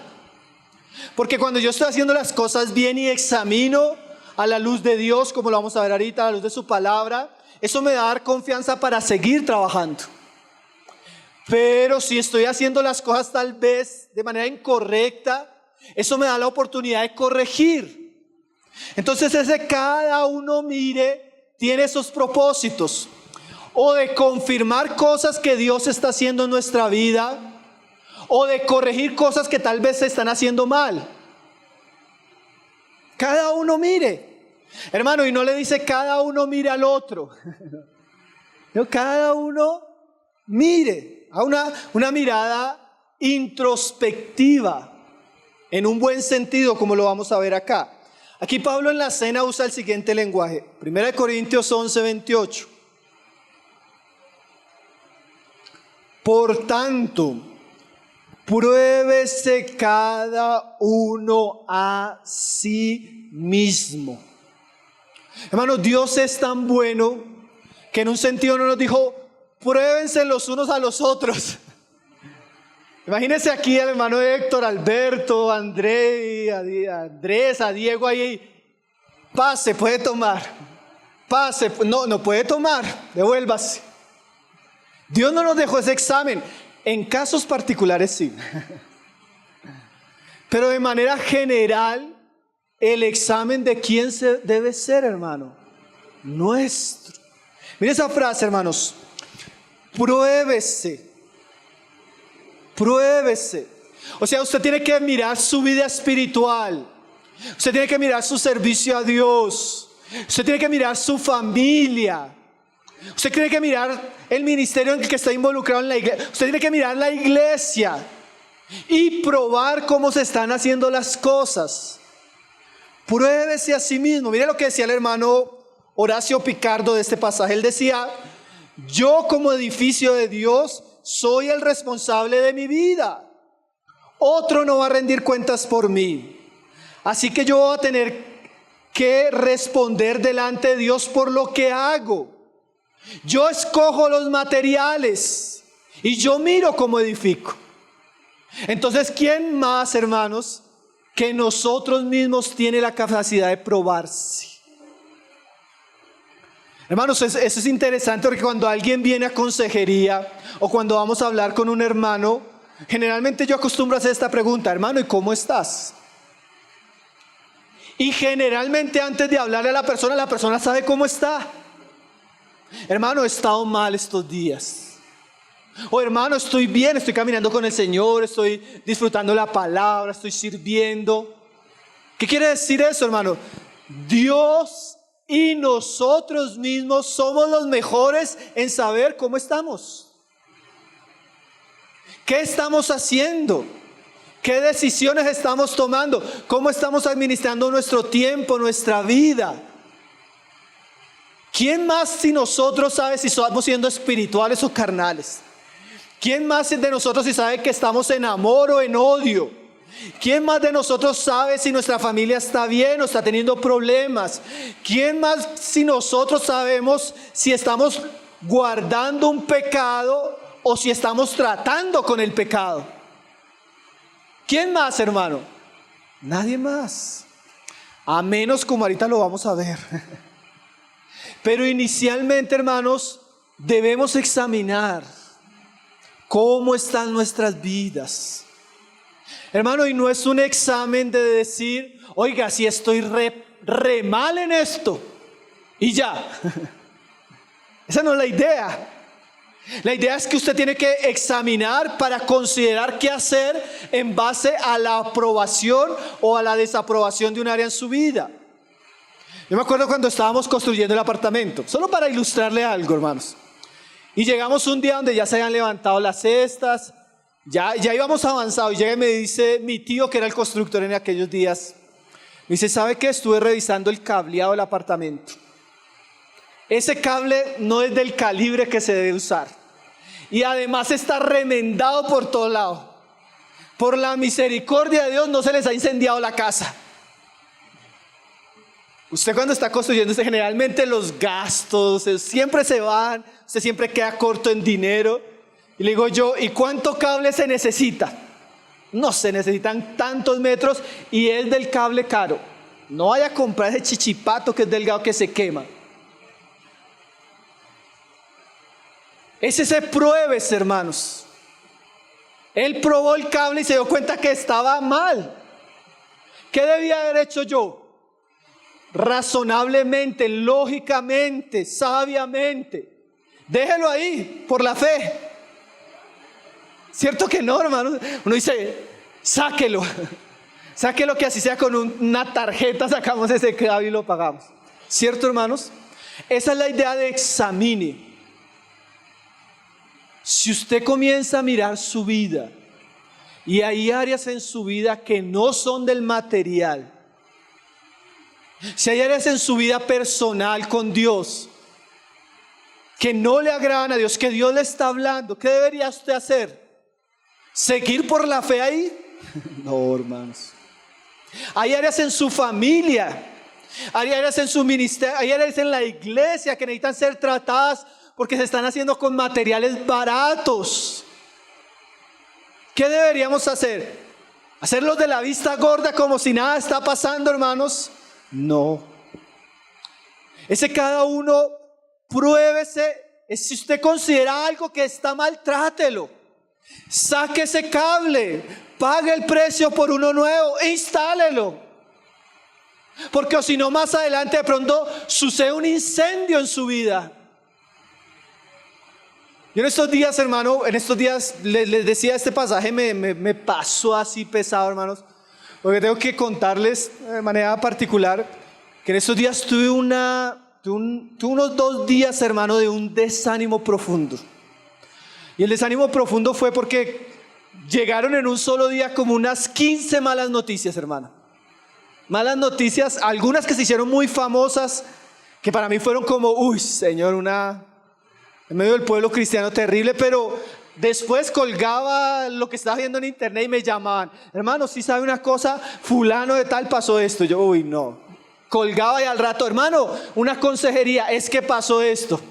Porque cuando yo estoy haciendo las cosas bien y examino a la luz de Dios, como lo vamos a ver ahorita, a la luz de su palabra, eso me da a dar confianza para seguir trabajando. Pero si estoy haciendo las cosas tal vez de manera incorrecta, eso me da la oportunidad de corregir. Entonces ese cada uno mire tiene esos propósitos. O de confirmar cosas que Dios está haciendo en nuestra vida, o de corregir cosas que tal vez se están haciendo mal. Cada uno mire, hermano, y no le dice cada uno mire al otro. No, cada uno mire, a una mirada introspectiva, en un buen sentido, como lo vamos a ver acá. Aquí Pablo en la cena usa el siguiente lenguaje, 1 Corintios 11:28. Por tanto, pruébese cada uno a sí mismo. Hermanos, Dios es tan bueno que en un sentido no nos dijo, pruébense los unos a los otros. Imagínense aquí al hermano Héctor, Alberto, Andrés, a Diego ahí. Pase, puede tomar. Pase, no puede tomar, devuélvase. Dios no nos dejó ese examen. En casos particulares sí. Pero de manera general, el examen de quién se debe ser, hermano. Nuestro. Mire esa frase, hermanos. Pruébese. Pruébese. O sea, usted tiene que mirar su vida espiritual. Usted tiene que mirar su servicio a Dios. Usted tiene que mirar su familia. Usted tiene que mirar el ministerio en el que está involucrado en la iglesia. Usted tiene que mirar la iglesia y probar cómo se están haciendo las cosas. Pruébese a sí mismo. Mire lo que decía el hermano Horacio Picardo de este pasaje. Él decía, yo como edificio de Dios soy el responsable de mi vida. Otro no va a rendir cuentas por mí. Así que yo voy a tener que responder delante de Dios por lo que hago. Yo escojo los materiales y yo miro cómo edifico. Entonces, ¿quién más, hermanos, que nosotros mismos tiene la capacidad de probarse? Hermanos, eso es interesante porque cuando alguien viene a consejería o cuando vamos a hablar con un hermano, generalmente yo acostumbro a hacer esta pregunta, hermano, ¿y cómo estás? Y generalmente antes de hablarle a la persona sabe cómo está. Hermano, he estado mal estos días. O hermano, estoy bien, estoy caminando con el Señor, estoy disfrutando la palabra, estoy sirviendo. ¿Qué quiere decir eso, hermano? Dios y nosotros mismos somos los mejores en saber cómo estamos. ¿Qué estamos haciendo? ¿Qué decisiones estamos tomando? ¿Cómo estamos administrando nuestro tiempo, nuestra vida? ¿Quién más si nosotros sabe si estamos siendo espirituales o carnales? ¿Quién más de nosotros si sabe que estamos en amor o en odio? ¿Quién más de nosotros sabe si nuestra familia está bien o está teniendo problemas? ¿Quién más si nosotros sabemos si estamos guardando un pecado o si estamos tratando con el pecado? ¿Quién más, hermano? Nadie más. A menos como ahorita lo vamos a ver. Pero inicialmente, hermanos, debemos examinar cómo están nuestras vidas. Hermano, y no es un examen de decir, oiga, si estoy re mal en esto, y ya. Esa no es la idea. La idea es que usted tiene que examinar para considerar qué hacer en base a la aprobación o a la desaprobación de un área en su vida. Yo me acuerdo cuando estábamos construyendo el apartamento, solo para ilustrarle algo, hermanos. Y llegamos un día donde ya se habían levantado las cestas, ya íbamos avanzados, y llega y me dice mi tío, que era el constructor en aquellos días, me dice, ¿sabe qué? Estuve revisando el cableado del apartamento. Ese cable no es del calibre que se debe usar. Y además está remendado por todo lado. Por la misericordia de Dios no se les ha incendiado la casa. Usted cuando está construyendo, generalmente los gastos siempre se van. Usted siempre queda corto en dinero. Y le digo yo, ¿y cuánto cable se necesita? No, se necesitan tantos metros y es del cable caro. No vaya a comprar ese chichipato que es delgado que se quema. Es ese pruebes, hermanos. Él probó el cable y se dio cuenta que estaba mal. ¿Qué debía haber hecho yo? Razonablemente, lógicamente, sabiamente. Déjelo ahí, por la fe. ¿Cierto que no, hermanos? Uno dice, sáquelo. Sáquelo, que así sea con una tarjeta, sacamos ese cable y lo pagamos. ¿Cierto, hermanos? Esa es la idea de examine. Si usted comienza a mirar su vida y hay áreas en su vida que no son del material, si hay áreas en su vida personal con Dios que no le agradan a Dios, que Dios le está hablando, ¿qué debería usted hacer? ¿Seguir por la fe ahí? No, hermanos. Hay áreas en su familia, hay áreas en su ministerio, hay áreas en la iglesia que necesitan ser tratadas porque se están haciendo con materiales baratos. ¿Qué deberíamos hacer? ¿Hacerlos de la vista gorda como si nada está pasando, hermanos? No. Ese cada uno, pruébese. Si usted considera algo que está mal, trátelo. Saque ese cable, pague el precio por uno nuevo e instálelo. Porque si no, más adelante de pronto sucede un incendio en su vida. Yo en estos días, hermano, les decía, este pasaje me pasó así pesado, hermanos, porque tengo que contarles de manera particular que en estos días tuve unos 2 días, hermano, de un desánimo profundo. Y el desánimo profundo fue porque llegaron en un solo día como unas 15 malas noticias, hermano. Malas noticias, algunas que se hicieron muy famosas, que para mí fueron como, uy, Señor, en medio del pueblo cristiano terrible, pero después colgaba lo que estaba viendo en internet y me llamaban, hermano, si sabe una cosa, fulano de tal pasó esto. Yo, uy, no. Colgaba y al rato, hermano, una consejería, es que pasó esto.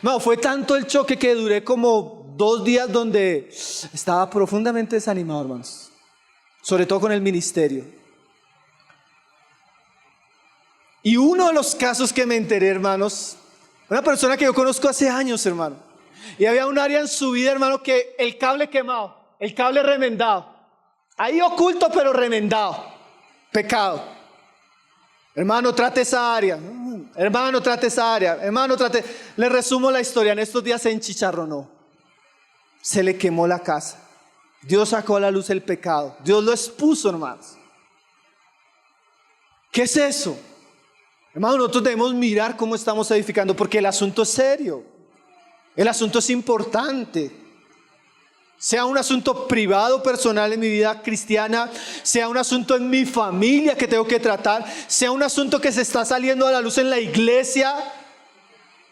No, fue tanto el choque que duré como 2 días donde estaba profundamente desanimado, hermanos. Sobre todo con el ministerio. Y uno de los casos que me enteré, hermanos, una persona que yo conozco hace años, hermano, y había un área en su vida, hermano, que el cable quemado, el cable remendado, ahí oculto pero remendado, pecado. Hermano, trate esa área. hermano, trate esa área, hermano, trate. Le resumo la historia, en estos días se enchicharronó, se le quemó la casa, Dios sacó a la luz el pecado, Dios lo expuso, hermanos. ¿Qué es eso? Hermano, nosotros debemos mirar cómo estamos edificando, porque el asunto es serio, el asunto es importante. Sea un asunto privado, personal en mi vida cristiana, sea un asunto en mi familia que tengo que tratar, sea un asunto que se está saliendo a la luz en la iglesia,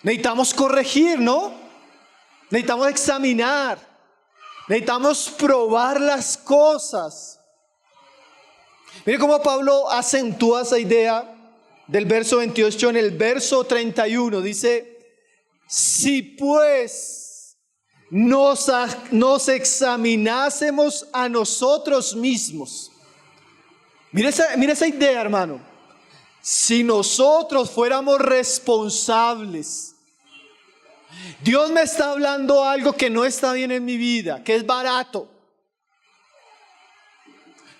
necesitamos corregir, ¿no? Necesitamos examinar, necesitamos probar las cosas. Mire cómo Pablo acentúa esa idea del verso 28 en el verso 31. Dice, si pues nos examinásemos a nosotros mismos. Mira esa idea, hermano. Si nosotros fuéramos responsables, Dios me está hablando algo que no está bien en mi vida, que es barato.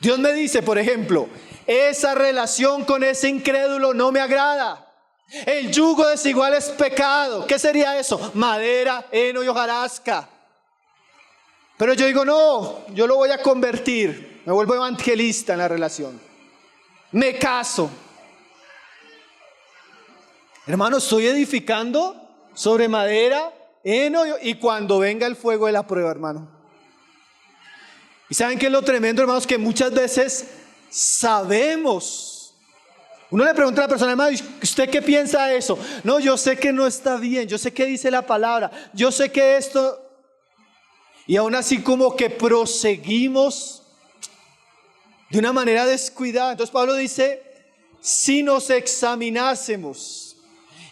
Dios me dice, por ejemplo, esa relación con ese incrédulo no me agrada. El yugo desigual es pecado. ¿Qué sería eso? Madera, heno y hojarasca. Pero yo digo, no, yo lo voy a convertir. Me vuelvo evangelista en la relación. Me caso. Hermano, estoy edificando sobre madera, heno y cuando venga el fuego de la prueba, hermano. ¿Y saben qué es lo tremendo, hermanos? Que muchas veces sabemos. Uno le pregunta a la persona, hermano, ¿usted qué piensa de eso? No, yo sé que no está bien, yo sé que dice la palabra, yo sé que esto... Y aún así como que proseguimos de una manera descuidada. Entonces Pablo dice, si nos examinásemos.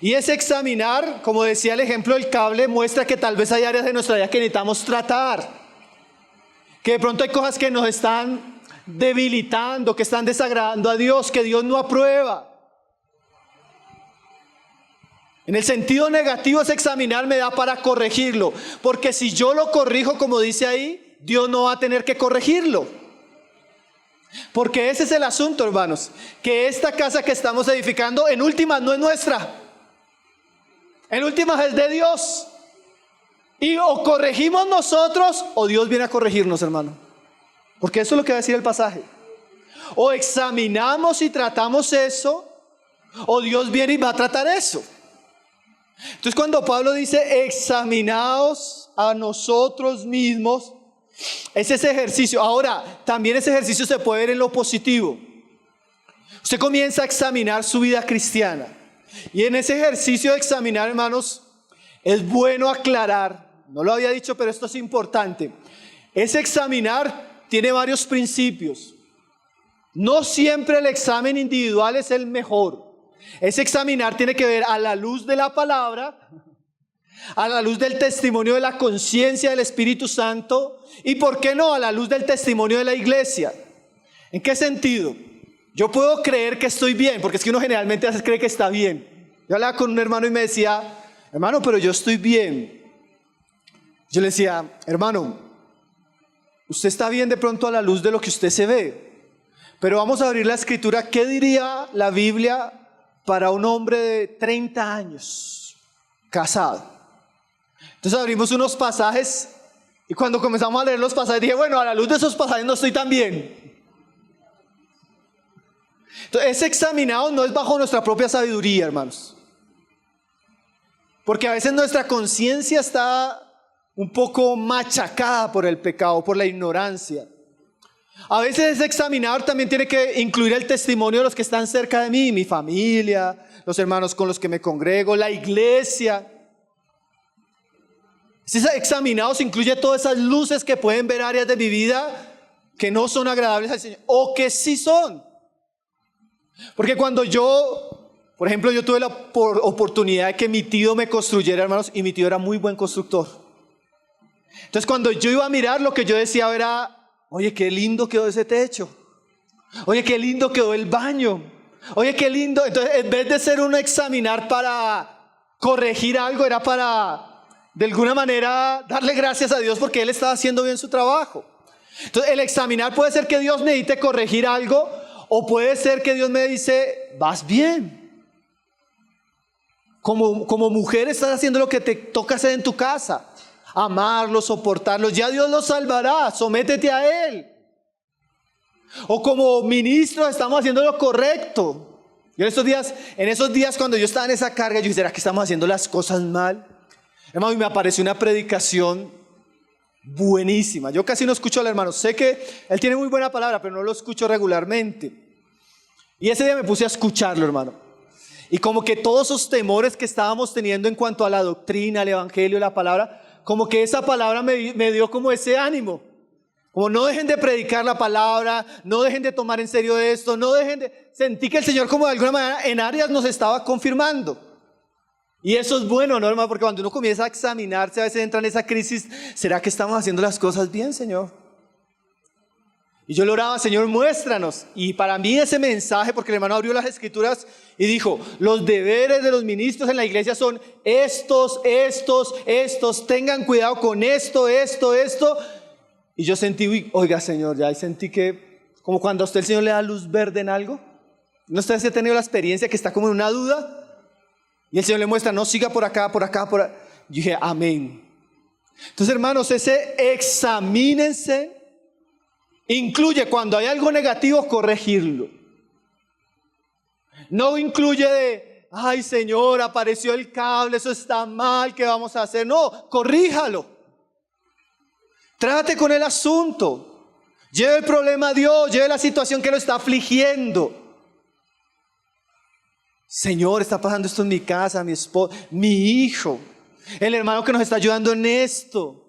Y ese examinar, como decía el ejemplo del cable, muestra que tal vez hay áreas de nuestra vida que necesitamos tratar. Que de pronto hay cosas que nos están debilitando, que están desagradando a Dios, que Dios no aprueba. En el sentido negativo, ese examinar me da para corregirlo, porque si yo lo corrijo como dice ahí, Dios no va a tener que corregirlo. Porque ese es el asunto, hermanos, que esta casa que estamos edificando en últimas no es nuestra, en últimas es de Dios. Y o corregimos nosotros o Dios viene a corregirnos, hermano. Porque eso es lo que va a decir el pasaje. O examinamos y tratamos eso, o Dios viene y va a tratar eso. Entonces cuando Pablo dice examinaos a nosotros mismos, es ese ejercicio. Ahora, también ese ejercicio se puede ver en lo positivo. Usted comienza a examinar su vida cristiana. Y en ese ejercicio de examinar, hermanos, es bueno aclarar, no lo había dicho, pero esto es importante. Ese examinar tiene varios principios. No siempre el examen individual es el mejor. Ese examinar tiene que ver a la luz de la palabra, a la luz del testimonio de la conciencia del Espíritu Santo y, ¿por qué no?, a la luz del testimonio de la iglesia. ¿En qué sentido? Yo puedo creer que estoy bien, porque es que uno generalmente cree que está bien. Yo hablaba con un hermano y me decía, hermano, pero yo estoy bien. Yo le decía, hermano, usted está bien de pronto a la luz de lo que usted se ve, pero vamos a abrir la escritura. ¿Qué diría la Biblia para un hombre de 30 años casado? Entonces abrimos unos pasajes y cuando comenzamos a leer los pasajes dije, bueno, a la luz de esos pasajes no estoy tan bien. Entonces ese examinado no es bajo nuestra propia sabiduría, hermanos, porque a veces nuestra conciencia está un poco machacada por el pecado, por la ignorancia. A veces ese examinar también tiene que incluir el testimonio de los que están cerca de mí, mi familia, los hermanos con los que me congrego, la iglesia. Ese examinado se incluye todas esas luces que pueden ver áreas de mi vida que no son agradables al Señor, o que sí son. Porque cuando yo, por ejemplo, yo tuve la oportunidad de que mi tío me construyera, hermanos, y mi tío era muy buen constructor. Entonces cuando yo iba a mirar, lo que yo decía era, oye, qué lindo quedó ese techo, oye, qué lindo quedó el baño, oye, qué lindo. Entonces en vez de ser un examinar para corregir algo, era para de alguna manera darle gracias a Dios porque Él estaba haciendo bien su trabajo. Entonces el examinar puede ser que Dios necesite corregir algo, o puede ser que Dios me dice, vas bien. Como mujer estás haciendo lo que te toca hacer en tu casa. Amarlos, soportarlos. Ya Dios los salvará. Sométete a Él. O como ministros estamos haciendo lo correcto. Yo en esos días cuando yo estaba en esa carga, yo dije, ¿será que estamos haciendo las cosas mal? Hermano, y me apareció una predicación buenísima. Yo casi no escucho al hermano. Sé que él tiene muy buena palabra, pero no lo escucho regularmente. Y ese día me puse a escucharlo, hermano. Y como que todos esos temores que estábamos teniendo en cuanto a la doctrina, el evangelio, la palabra, como que esa palabra me dio como ese ánimo. Como no dejen de predicar la palabra, no dejen de tomar en serio esto, Sentí que el Señor como de alguna manera en áreas nos estaba confirmando. Y eso es bueno, ¿no, hermano? Porque cuando uno comienza a examinarse, a veces entra en esa crisis, ¿será que estamos haciendo las cosas bien, Señor? Y yo le oraba, Señor, muéstranos. Y para mí ese mensaje, porque el hermano abrió las escrituras y dijo, los deberes de los ministros en la iglesia son estos, tengan cuidado con esto. Y yo sentí, oiga, Señor, ya sentí que, como cuando a usted el Señor le da luz verde en algo, ¿no usted ha tenido la experiencia que está como en una duda? Y el Señor le muestra, no, siga por acá. Yo dije, amén. Entonces, hermanos, ese examínense incluye cuando hay algo negativo, corregirlo. No incluye de, ay, Señor, apareció el cable, eso está mal, ¿qué vamos a hacer? No, corríjalo. Trate con el asunto. Lleve el problema a Dios, lleve la situación que lo está afligiendo. Señor, está pasando esto en mi casa, mi esposo, mi hijo, el hermano que nos está ayudando en esto.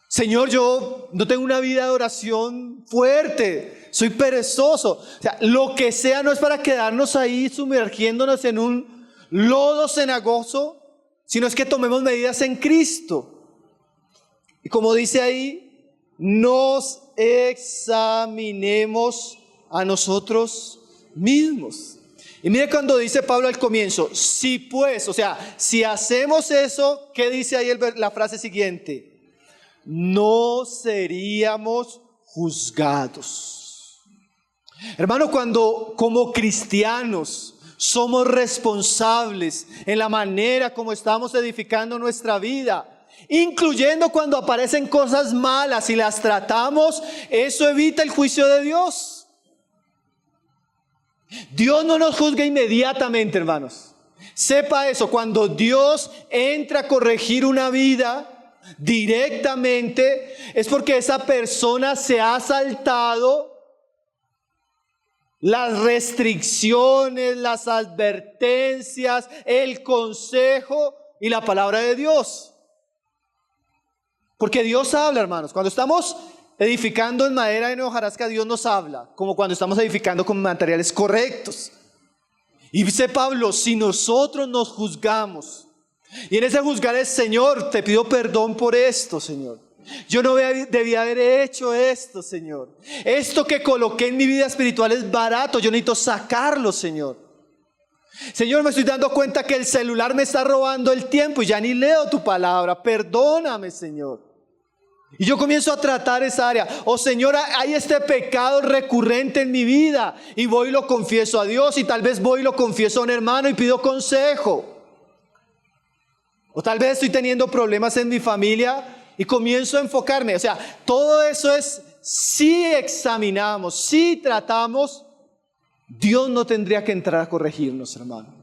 Señor, yo no tengo una vida de oración fuerte, soy perezoso. O sea, lo que sea no es para quedarnos ahí sumergiéndonos en un lodo cenagoso, sino es que tomemos medidas en Cristo. Y como dice ahí, nos examinemos a nosotros mismos. Y mire cuando dice Pablo al comienzo, si pues, o sea, si hacemos eso, ¿qué dice ahí la frase siguiente? No seríamos juzgados. Hermano, cuando como cristianos somos responsables en la manera como estamos edificando nuestra vida, incluyendo cuando aparecen cosas malas y las tratamos, eso evita el juicio de Dios. Dios no nos juzga inmediatamente, hermanos. Sepa eso, cuando Dios entra a corregir una vida directamente, es porque esa persona se ha saltado las restricciones, las advertencias, el consejo y la palabra de Dios. Porque Dios habla, hermanos. Cuando estamos edificando en madera de hojarasca, Dios nos habla, como cuando estamos edificando con materiales correctos. Y dice Pablo, si nosotros nos juzgamos, y en ese juzgar es, Señor, te pido perdón por esto, Señor. Yo no debía haber hecho esto, Señor. Esto que coloqué en mi vida espiritual es barato, yo necesito sacarlo, Señor. Señor, me estoy dando cuenta que el celular me está robando el tiempo y ya ni leo tu palabra. Perdóname, Señor. Y yo comienzo a tratar esa área. Oh, Señor, hay este pecado recurrente en mi vida y voy y lo confieso a Dios, y tal vez voy y lo confieso a un hermano y pido consejo. O tal vez estoy teniendo problemas en mi familia y comienzo a enfocarme. O sea, todo eso es, si examinamos, si tratamos, Dios no tendría que entrar a corregirnos, hermano.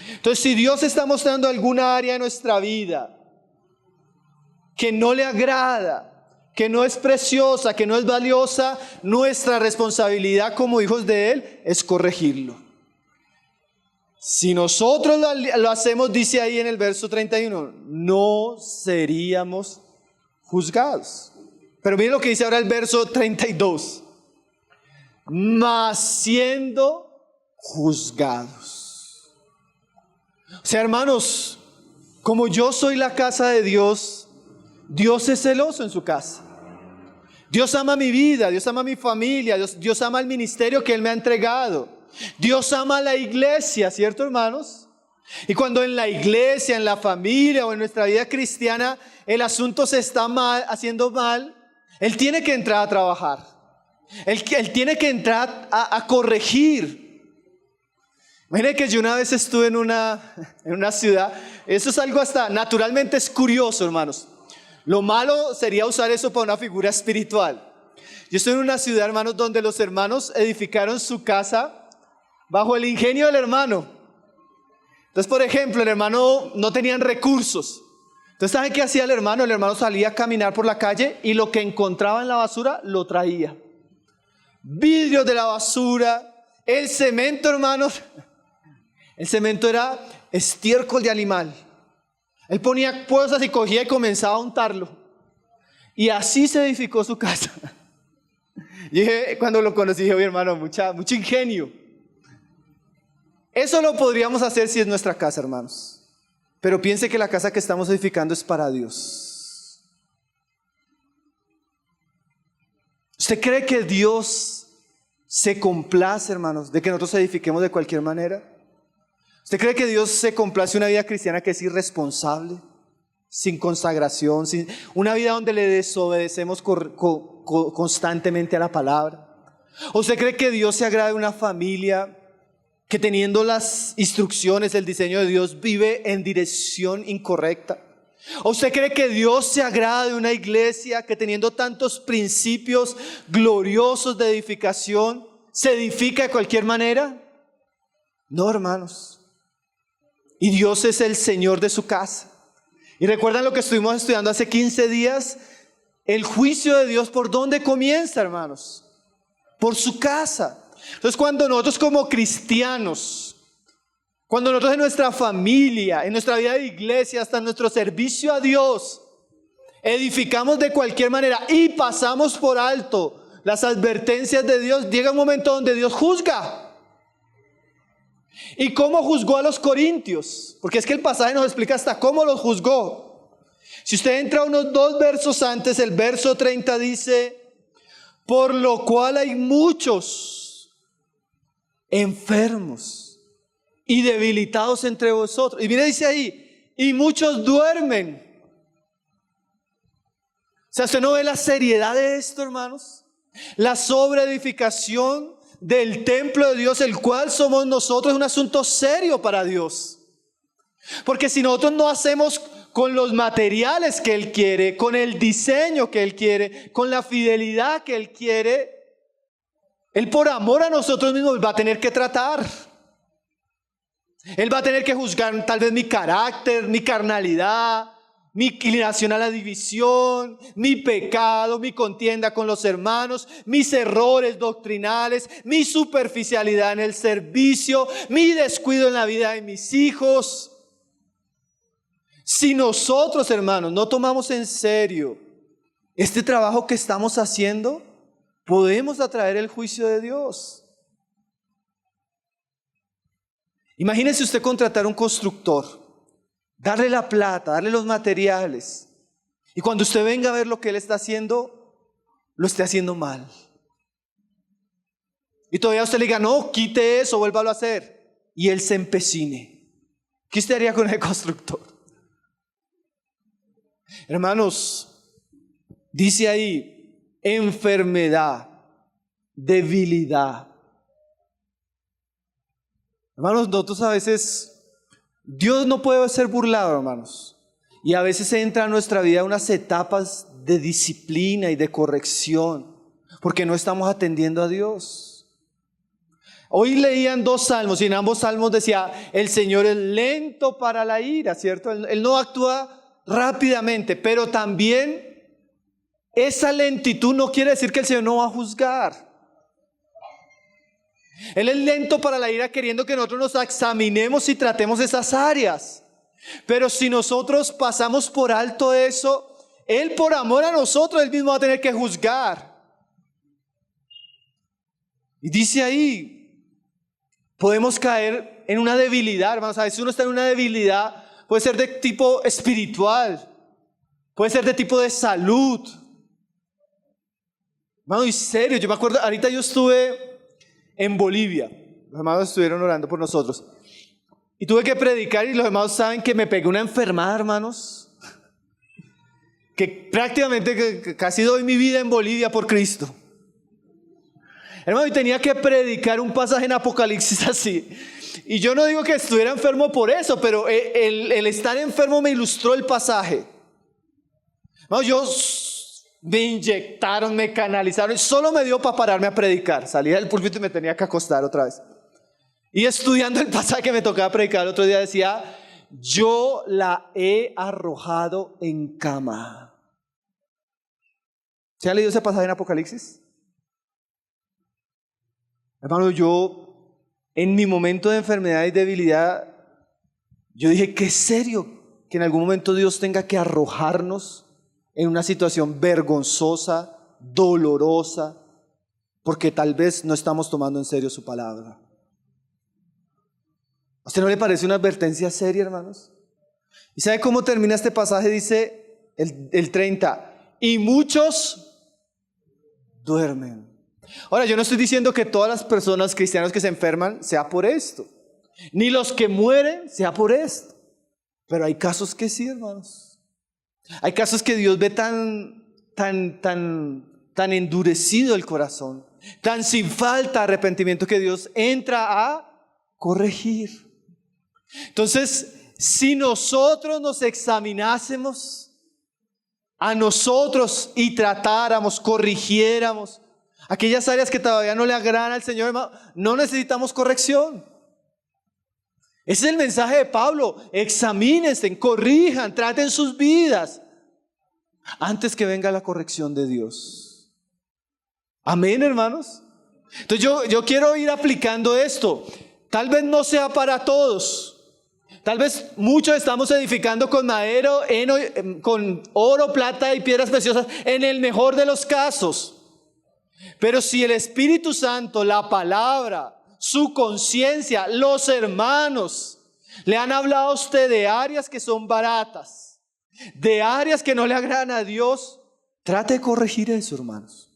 Entonces, si Dios está mostrando alguna área de nuestra vida que no le agrada, que no es preciosa, que no es valiosa, nuestra responsabilidad como hijos de Él es corregirlo. Si nosotros lo hacemos, dice ahí en el verso 31, no seríamos juzgados. Pero miren lo que dice ahora el verso 32. Mas siendo juzgados. O sea, hermanos, como yo soy la casa de Dios, Dios es celoso en su casa. Dios ama mi vida, Dios ama mi familia, Dios ama el ministerio que Él me ha entregado. Dios ama a la iglesia, ¿cierto, hermanos? Y cuando en la iglesia, en la familia o en nuestra vida cristiana el asunto se está haciendo mal, Él tiene que entrar a trabajar. Él tiene que entrar a corregir. Imagínense que yo una vez estuve en una ciudad, eso es algo hasta naturalmente es curioso, hermanos. Lo malo sería usar eso para una figura espiritual. Yo estoy en una ciudad, hermanos, donde los hermanos edificaron su casa bajo el ingenio del hermano. Entonces, por ejemplo, el hermano no tenían recursos. Entonces, ¿saben qué hacía el hermano? El hermano salía a caminar por la calle y lo que encontraba en la basura lo traía. Vidrios de la basura, el cemento, hermanos. El cemento era estiércol de animal. Él ponía cosas y cogía y comenzaba a untarlo. Y así se edificó su casa. Y cuando lo conocí dije, oye hermano, mucho ingenio. Eso lo podríamos hacer si es nuestra casa, hermanos. Pero piense que la casa que estamos edificando es para Dios. ¿Usted cree que Dios se complace, hermanos, de que nosotros edifiquemos de cualquier manera? ¿Usted cree que Dios se complace una vida cristiana que es irresponsable, sin consagración, una vida donde le desobedecemos constantemente a la palabra? ¿O usted cree que Dios se agrada de una familia que teniendo las instrucciones, el diseño de Dios, vive en dirección incorrecta? ¿O usted cree que Dios se agrada de una iglesia que teniendo tantos principios gloriosos de edificación, se edifica de cualquier manera? No, hermanos. Y Dios es el Señor de su casa. Y recuerdan lo que estuvimos estudiando hace 15 días, el juicio de Dios, ¿por dónde comienza, hermanos? Por su casa. Entonces, cuando nosotros como cristianos, cuando nosotros en nuestra familia, en nuestra vida de iglesia, hasta en nuestro servicio a Dios, edificamos de cualquier manera y pasamos por alto las advertencias de Dios, llega un momento donde Dios juzga. ¿Y cómo juzgó a los corintios? Porque es que el pasaje nos explica hasta cómo los juzgó. Si usted entra unos 2 versos antes, el verso 30 dice, por lo cual hay muchos enfermos y debilitados entre vosotros. Y mire, dice ahí, y muchos duermen. O sea, ¿usted no ve la seriedad de esto, hermanos? La sobreedificación del templo de Dios, el cual somos nosotros, es un asunto serio para Dios. Porque si nosotros no hacemos con los materiales que Él quiere, con el diseño que Él quiere, con la fidelidad que Él quiere, Él por amor a nosotros mismos va a tener que tratar. Él va a tener que juzgar tal vez mi carácter, mi carnalidad, mi inclinación a la división, mi pecado, mi contienda con los hermanos, mis errores doctrinales, mi superficialidad en el servicio, mi descuido en la vida de mis hijos. Si nosotros, hermanos, no tomamos en serio este trabajo que estamos haciendo, podemos atraer el juicio de Dios. Imagínese usted contratar un constructor, darle la plata, darle los materiales, y cuando usted venga a ver lo que él está haciendo, lo esté haciendo mal. Y todavía usted le diga, no, quite eso, vuélvalo a hacer, y él se empecine. ¿Qué usted haría con el constructor? Hermanos, dice ahí, enfermedad, debilidad. Hermanos, nosotros a veces, Dios no puede ser burlado, hermanos. Y a veces entra en nuestra vida unas etapas de disciplina y de corrección, porque no estamos atendiendo a Dios. Hoy leían 2 salmos y en ambos salmos decía, el Señor es lento para la ira, ¿cierto? Él no actúa rápidamente, pero también esa lentitud no quiere decir que el Señor no va a juzgar. Él es lento para la ira, queriendo que nosotros nos examinemos y tratemos esas áreas. Pero si nosotros pasamos por alto eso, Él por amor a nosotros, Él mismo va a tener que juzgar. Y dice ahí, podemos caer en una debilidad, hermanos. A veces uno está en una debilidad, puede ser de tipo espiritual, puede ser de tipo de salud. Hermano, y serio, yo me acuerdo, ahorita yo estuve en Bolivia, los hermanos estuvieron orando por nosotros y tuve que predicar, y los hermanos saben que me pegué una enfermada, hermanos, que prácticamente casi doy mi vida en Bolivia por Cristo. Hermano, y tenía que predicar un pasaje en Apocalipsis así, Y yo no digo que estuviera enfermo por eso, pero el estar enfermo me ilustró el pasaje. No, me inyectaron, me canalizaron, solo me dio para pararme a predicar. Salía del púlpito y me tenía que acostar otra vez. Y estudiando el pasaje que me tocaba predicar el otro día decía, yo la he arrojado en cama. ¿Se ha leído ese pasaje en Apocalipsis? Hermano, yo en mi momento de enfermedad y debilidad, yo dije, qué serio que en algún momento Dios tenga que arrojarnos en una situación vergonzosa, dolorosa, porque tal vez no estamos tomando en serio su palabra. ¿A usted no le parece una advertencia seria, hermanos? ¿Y sabe cómo termina este pasaje? Dice el 30, y muchos duermen. Ahora, yo no estoy diciendo que todas las personas cristianas que se enferman sea por esto, ni los que mueren sea por esto, pero hay casos que sí, hermanos. Hay casos que Dios ve tan endurecido el corazón, tan sin falta de arrepentimiento, que Dios entra a corregir. Entonces, si nosotros nos examinásemos a nosotros y tratáramos, corrigiéramos aquellas áreas que todavía no le agradan al Señor, hermano, no necesitamos corrección. Ese es el mensaje de Pablo. Examínense, corrijan, traten sus vidas antes que venga la corrección de Dios. Amén, hermanos. Entonces yo quiero ir aplicando esto. Tal vez no sea para todos. Tal vez muchos estamos edificando con madera, con oro, plata y piedras preciosas, en el mejor de los casos. Pero si el Espíritu Santo, la palabra, su conciencia, los hermanos le han hablado a usted de áreas que son baratas, de áreas que no le agradan a Dios, trate de corregir eso, hermanos.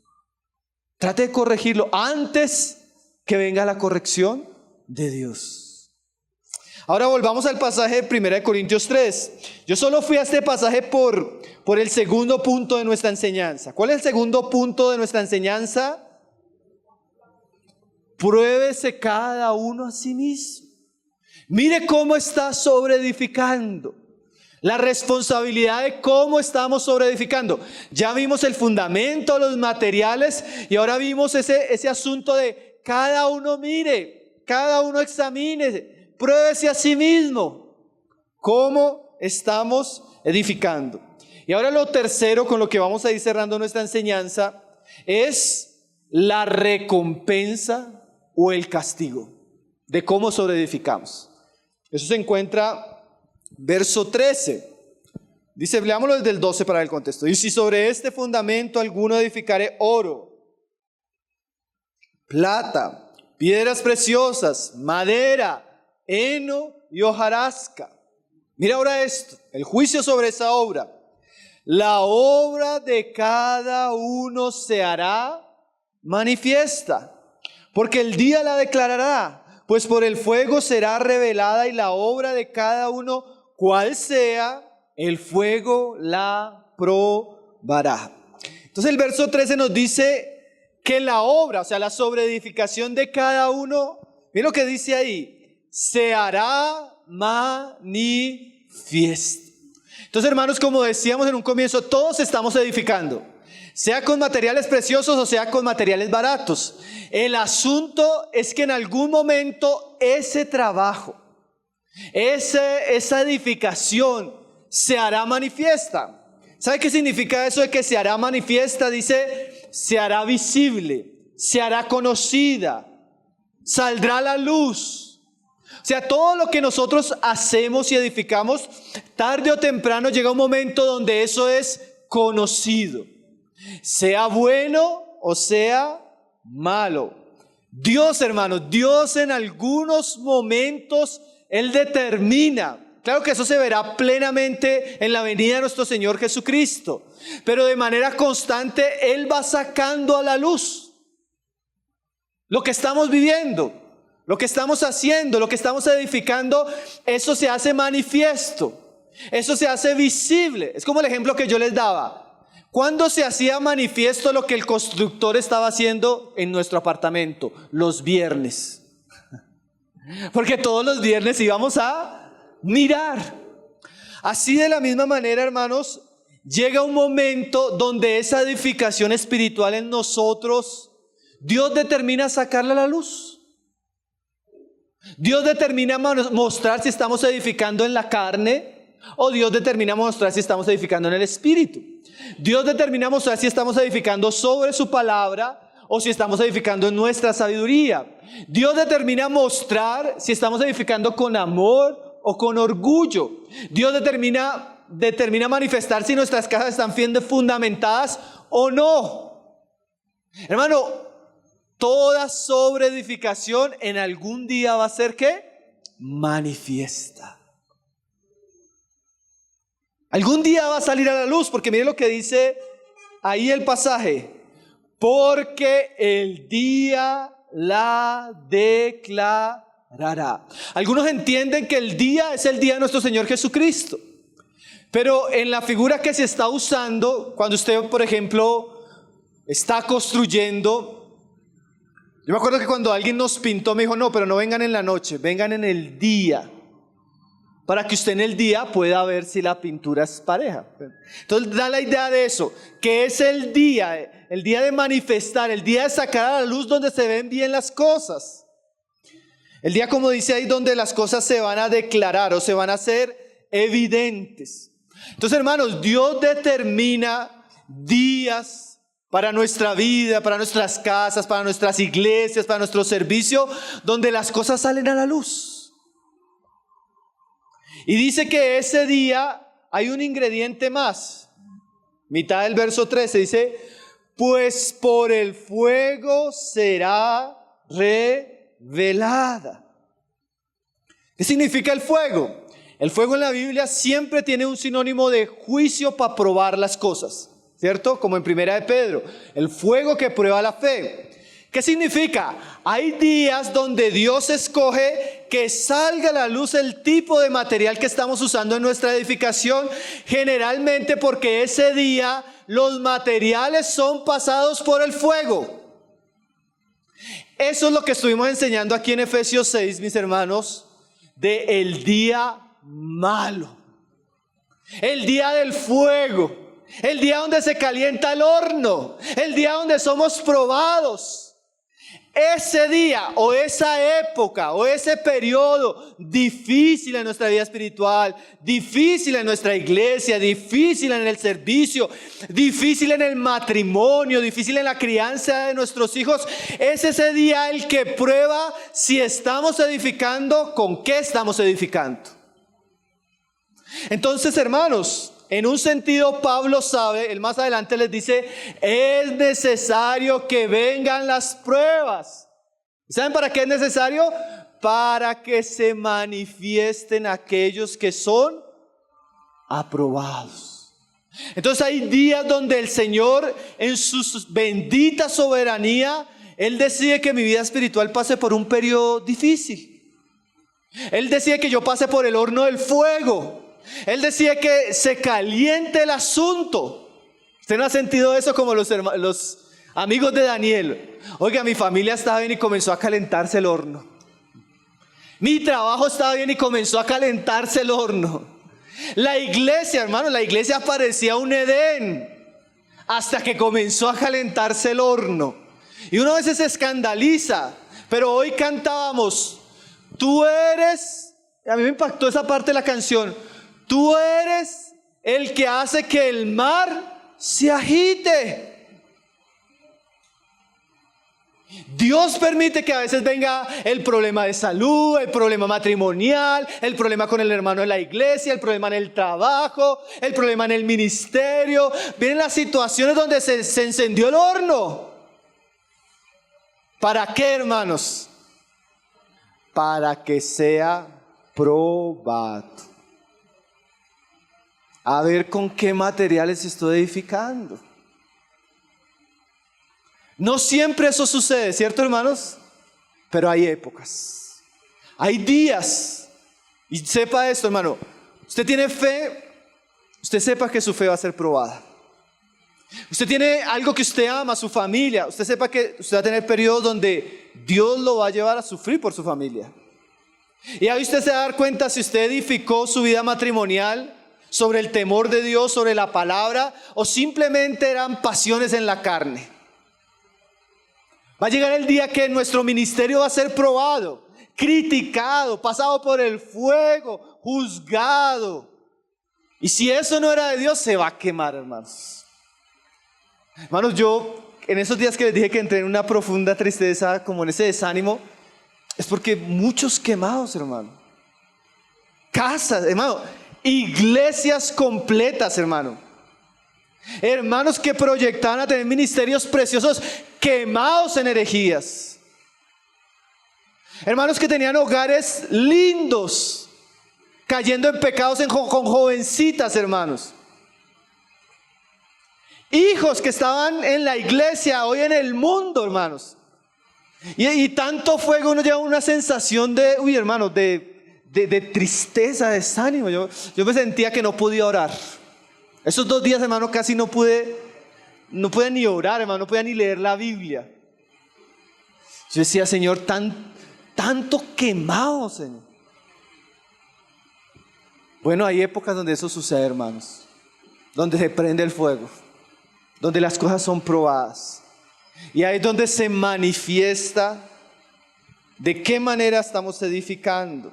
Trate de corregirlo antes que venga la corrección de Dios. Ahora volvamos al pasaje de 1 Corintios 3. Yo solo fui a este pasaje por el segundo punto de nuestra enseñanza. ¿Cuál es el segundo punto de nuestra enseñanza? Pruébese cada uno a sí mismo. Mire cómo está sobreedificando. La responsabilidad de cómo estamos sobreedificando. Ya vimos el fundamento, los materiales, y ahora vimos ese asunto de cada uno mire, cada uno examine. Pruébese a sí mismo cómo estamos edificando. Y ahora lo tercero con lo que vamos a ir cerrando nuestra enseñanza es la recompensa o el castigo de cómo sobreedificamos. Eso se encuentra verso 13. Dice, leámoslo desde el 12 para el contexto. Y si sobre este fundamento alguno edificare oro, plata, piedras preciosas, madera, heno y hojarasca. Mira ahora esto, el juicio sobre esa obra. La obra de cada uno se hará manifiesta, porque el día la declarará, pues por el fuego será revelada y la obra de cada uno, cual sea, el fuego la probará. Entonces el verso 13 nos dice que la obra, o sea, la sobreedificación de cada uno, mira lo que dice ahí, se hará manifiesta. Entonces, hermanos, como decíamos en un comienzo, todos estamos edificando, sea con materiales preciosos o sea con materiales baratos. El asunto es que en algún momento ese trabajo, esa edificación se hará manifiesta. ¿Sabe qué significa eso de que se hará manifiesta? Dice, se hará visible, se hará conocida, saldrá a la luz. O sea, todo lo que nosotros hacemos y edificamos, tarde o temprano llega un momento donde eso es conocido. Sea bueno o sea malo. Dios, hermanos, Dios en algunos momentos, Él determina. Claro que eso se verá plenamente en la venida de nuestro Señor Jesucristo. Pero de manera constante, Él va sacando a la luz lo que estamos viviendo. Lo que estamos haciendo, lo que estamos edificando, eso se hace manifiesto, eso se hace visible. Es como el ejemplo que yo les daba. ¿Cuándo se hacía manifiesto lo que el constructor estaba haciendo en nuestro apartamento? Los viernes. porque todos los viernes íbamos a mirar. Así de la misma manera, hermanos, llega un momento donde esa edificación espiritual en nosotros, Dios determina sacarla a la luz. Dios determina mostrar si estamos edificando en la carne, o Dios determina mostrar si estamos edificando en el espíritu. Dios determina mostrar si estamos edificando sobre su palabra o si estamos edificando en nuestra sabiduría. Dios determina mostrar si estamos edificando con amor o con orgullo. Dios determina manifestar si nuestras casas están bien fundamentadas o no. Hermano, toda sobreedificación en algún día va a ser ¿qué? Manifiesta. Algún día va a salir a la luz, porque mire lo que dice ahí el pasaje. Porque el día la declarará. Algunos entienden que el día es el día de nuestro Señor Jesucristo. Pero en la figura que se está usando, cuando usted, por ejemplo, está construyendo, yo me acuerdo que cuando alguien nos pintó me dijo, no, pero no vengan en la noche, vengan en el día, para que usted en el día pueda ver si la pintura es pareja. Entonces da la idea de eso, que es el día de manifestar, el día de sacar a la luz donde se ven bien las cosas. El día, como dice ahí, donde las cosas se van a declarar o se van a hacer evidentes. Entonces, hermanos, Dios determina días para nuestra vida, para nuestras casas, para nuestras iglesias, para nuestro servicio, donde las cosas salen a la luz. Y dice que ese día hay un ingrediente más. Mitad del verso 13 dice, pues por el fuego será revelada. ¿Qué significa el fuego? El fuego en la Biblia siempre tiene un sinónimo de juicio para probar las cosas, ¿cierto? Como en Primera de Pedro, el fuego que prueba la fe. ¿Qué significa? Hay días donde Dios escoge que salga a la luz el tipo de material que estamos usando en nuestra edificación, generalmente porque ese día los materiales son pasados por el fuego. Eso es lo que estuvimos enseñando aquí en Efesios 6, mis hermanos, de el día malo, el día del fuego, el día donde se calienta el horno, el día donde somos probados. Ese día o esa época o ese periodo difícil en nuestra vida espiritual, difícil en nuestra iglesia, difícil en el servicio, difícil en el matrimonio, difícil en la crianza de nuestros hijos, es ese día el que prueba si estamos edificando, con qué estamos edificando. Entonces, hermanos, en un sentido Pablo sabe, él más adelante les dice, es necesario que vengan las pruebas. ¿Saben para qué es necesario? Para que se manifiesten aquellos que son aprobados. Entonces hay días donde el Señor en su bendita soberanía, Él decide que mi vida espiritual pase por un periodo difícil. Él decide que yo pase por el horno del fuego. Él decía que se caliente el asunto. ¿Usted no ha sentido eso como los amigos de Daniel? Oiga, mi familia estaba bien y comenzó a calentarse el horno. Mi trabajo estaba bien y comenzó a calentarse el horno. La iglesia, hermano, la iglesia parecía un Edén hasta que comenzó a calentarse el horno. Y uno a veces se escandaliza, pero hoy cantábamos, tú eres, a mí me impactó esa parte de la canción, tú eres el que hace que el mar se agite. Dios permite que a veces venga el problema de salud, el problema matrimonial, el problema con el hermano de la iglesia, el problema en el trabajo, el problema en el ministerio. Vienen las situaciones donde se encendió el horno. ¿Para qué, hermanos? Para que sea probado. A ver con qué materiales estoy edificando. No siempre eso sucede, ¿cierto, hermanos? Pero hay épocas, hay días. Y sepa esto, hermano, usted tiene fe, usted sepa que su fe va a ser probada. Usted tiene algo que usted ama, su familia, usted sepa que usted va a tener periodos donde Dios lo va a llevar a sufrir por su familia. Y ahí usted se va a dar cuenta si usted edificó su vida matrimonial sobre el temor de Dios, sobre la palabra, o simplemente eran pasiones en la carne. Va a llegar el día que nuestro ministerio va a ser probado, criticado, pasado por el fuego, juzgado. Y si eso no era de Dios, se va a quemar, hermanos. Hermanos, yo en esos días que les dije que entré en una profunda tristeza, como en ese desánimo, es porque muchos quemados, hermano. Casas, hermano, iglesias completas, hermano. Hermanos que proyectaban a tener ministerios preciosos, quemados en herejías. Hermanos que tenían hogares lindos, cayendo en pecados con jovencitas, hermanos. Hijos que estaban en la iglesia, hoy en el mundo, hermanos. Y tanto fuego, uno lleva una sensación de, hermanos, de tristeza, de desánimo. Yo me sentía que no podía orar. Esos 2 días, hermano, casi no pude ni orar, hermano, no podía ni leer la Biblia. Yo decía, Señor, tanto quemado, Señor. Bueno, hay épocas donde eso sucede, hermanos, donde se prende el fuego, donde las cosas son probadas. Y ahí es donde se manifiesta de qué manera estamos edificando.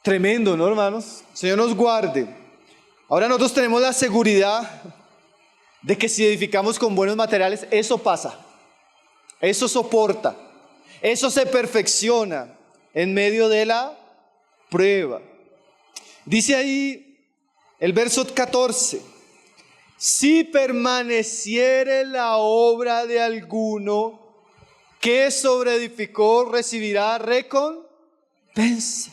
Tremendo, ¿no, hermanos? Señor nos guarde. Ahora nosotros tenemos la seguridad de que si edificamos con buenos materiales, eso pasa. Eso soporta. Eso se perfecciona en medio de la prueba. Dice ahí el verso 14. Si permaneciere la obra de alguno que sobreedificó, recibirá recompensa.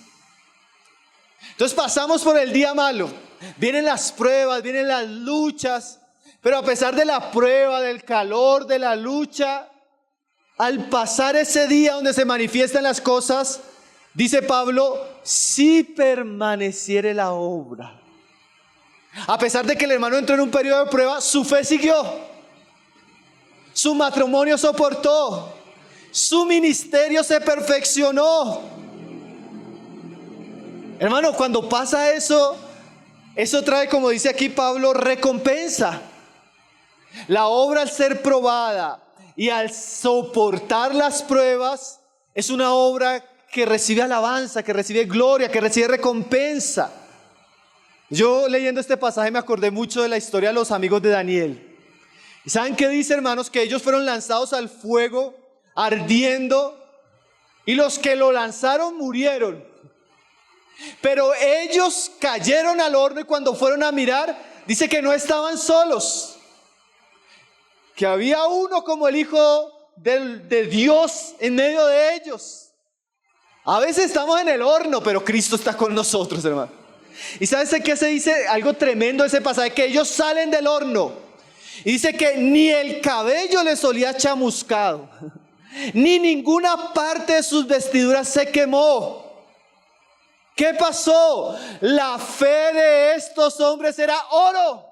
Entonces pasamos por el día malo, vienen las pruebas, vienen las luchas, pero a pesar de la prueba, del calor, de la lucha, al pasar ese día donde se manifiestan las cosas, dice Pablo, si permaneciere la obra. A pesar de que el hermano entró en un periodo de prueba, su fe siguió, su matrimonio soportó, su ministerio se perfeccionó. Hermano, cuando pasa eso, eso trae, como dice aquí Pablo, recompensa. La obra, al ser probada y al soportar las pruebas, es una obra que recibe alabanza, que recibe gloria, que recibe recompensa. Yo leyendo este pasaje me acordé mucho de la historia de los amigos de Daniel. ¿Y saben qué dice, hermanos? Que ellos fueron lanzados al fuego, ardiendo, y los que lo lanzaron murieron. Pero ellos cayeron al horno y cuando fueron a mirar, dice que no estaban solos. Que había uno como el Hijo de Dios en medio de ellos. A veces estamos en el horno, pero Cristo está con nosotros, hermano. ¿Y sabes qué se dice? Algo tremendo ese pasaje, que ellos salen del horno. Y dice que ni el cabello les olía chamuscado, ni ninguna parte de sus vestiduras se quemó. ¿Qué pasó? La fe de estos hombres era oro.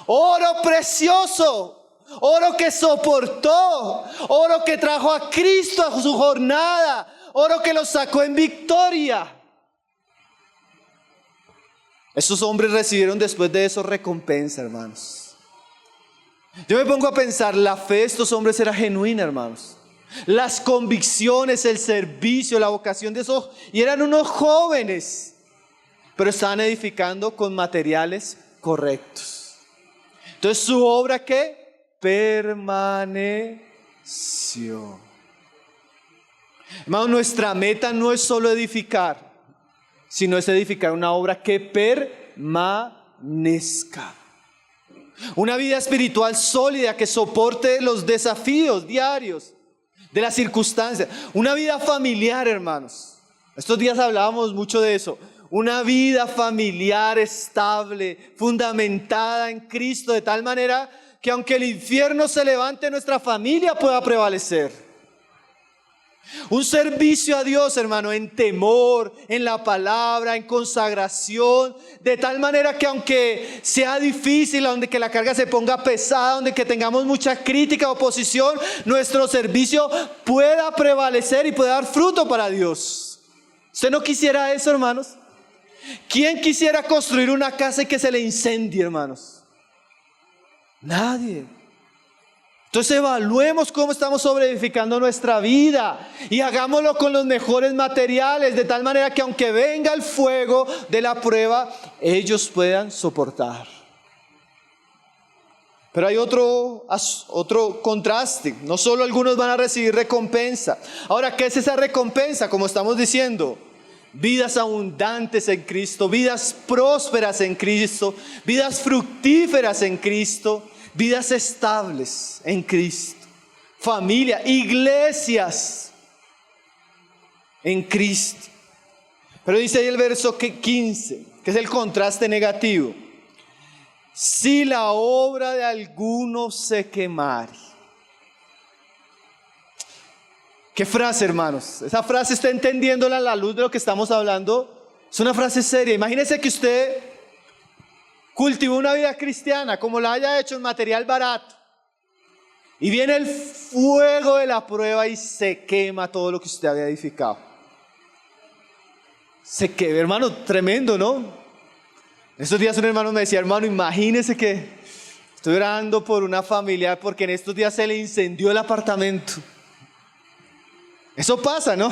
Oro precioso. Oro que soportó. Oro que trajo a Cristo a su jornada. Oro que los sacó en victoria. Esos hombres recibieron después de eso recompensa, hermanos. Yo me pongo a pensar, la fe de estos hombres era genuina, hermanos. Las convicciones, el servicio, la vocación de esos, y eran unos jóvenes, pero estaban edificando con materiales correctos. Entonces su obra, ¿qué? Permaneció. Hermanos, nuestra meta no es solo edificar, sino es edificar una obra que permanezca. Una vida espiritual sólida que soporte los desafíos diarios de las circunstancias. Una vida familiar, hermanos. Estos días hablábamos mucho de eso. Una vida familiar estable, fundamentada en Cristo, de tal manera que aunque el infierno se levante, nuestra familia pueda prevalecer. Un servicio a Dios, hermano, en temor, en la palabra, en consagración, de tal manera que aunque sea difícil, aunque la carga se ponga pesada, donde que tengamos mucha crítica, oposición, nuestro servicio pueda prevalecer y pueda dar fruto para Dios. ¿Usted no quisiera eso, hermanos? ¿Quién quisiera construir una casa y que se le incendie, hermanos? Nadie. Entonces evaluemos cómo estamos sobreedificando nuestra vida y hagámoslo con los mejores materiales, de tal manera que aunque venga el fuego de la prueba, ellos puedan soportar. Pero hay otro contraste. No solo algunos van a recibir recompensa. Ahora, ¿qué es esa recompensa? Como estamos diciendo, vidas abundantes en Cristo, vidas prósperas en Cristo, vidas fructíferas en Cristo, vidas estables en Cristo, familia, iglesias en Cristo. Pero dice ahí el verso 15, que es el contraste negativo. Si la obra de alguno se quemare. ¿Qué frase, hermanos? Esa frase, está entendiéndola a la luz de lo que estamos hablando. Es una frase seria. Imagínese que usted cultivó una vida cristiana como la haya hecho en material barato, y viene el fuego de la prueba y se quema todo lo que usted había edificado. Se quema, hermano, tremendo, ¿no? Estos días un hermano me decía, hermano, imagínese que estoy orando por una familia porque en estos días se le incendió el apartamento. Eso pasa, ¿no?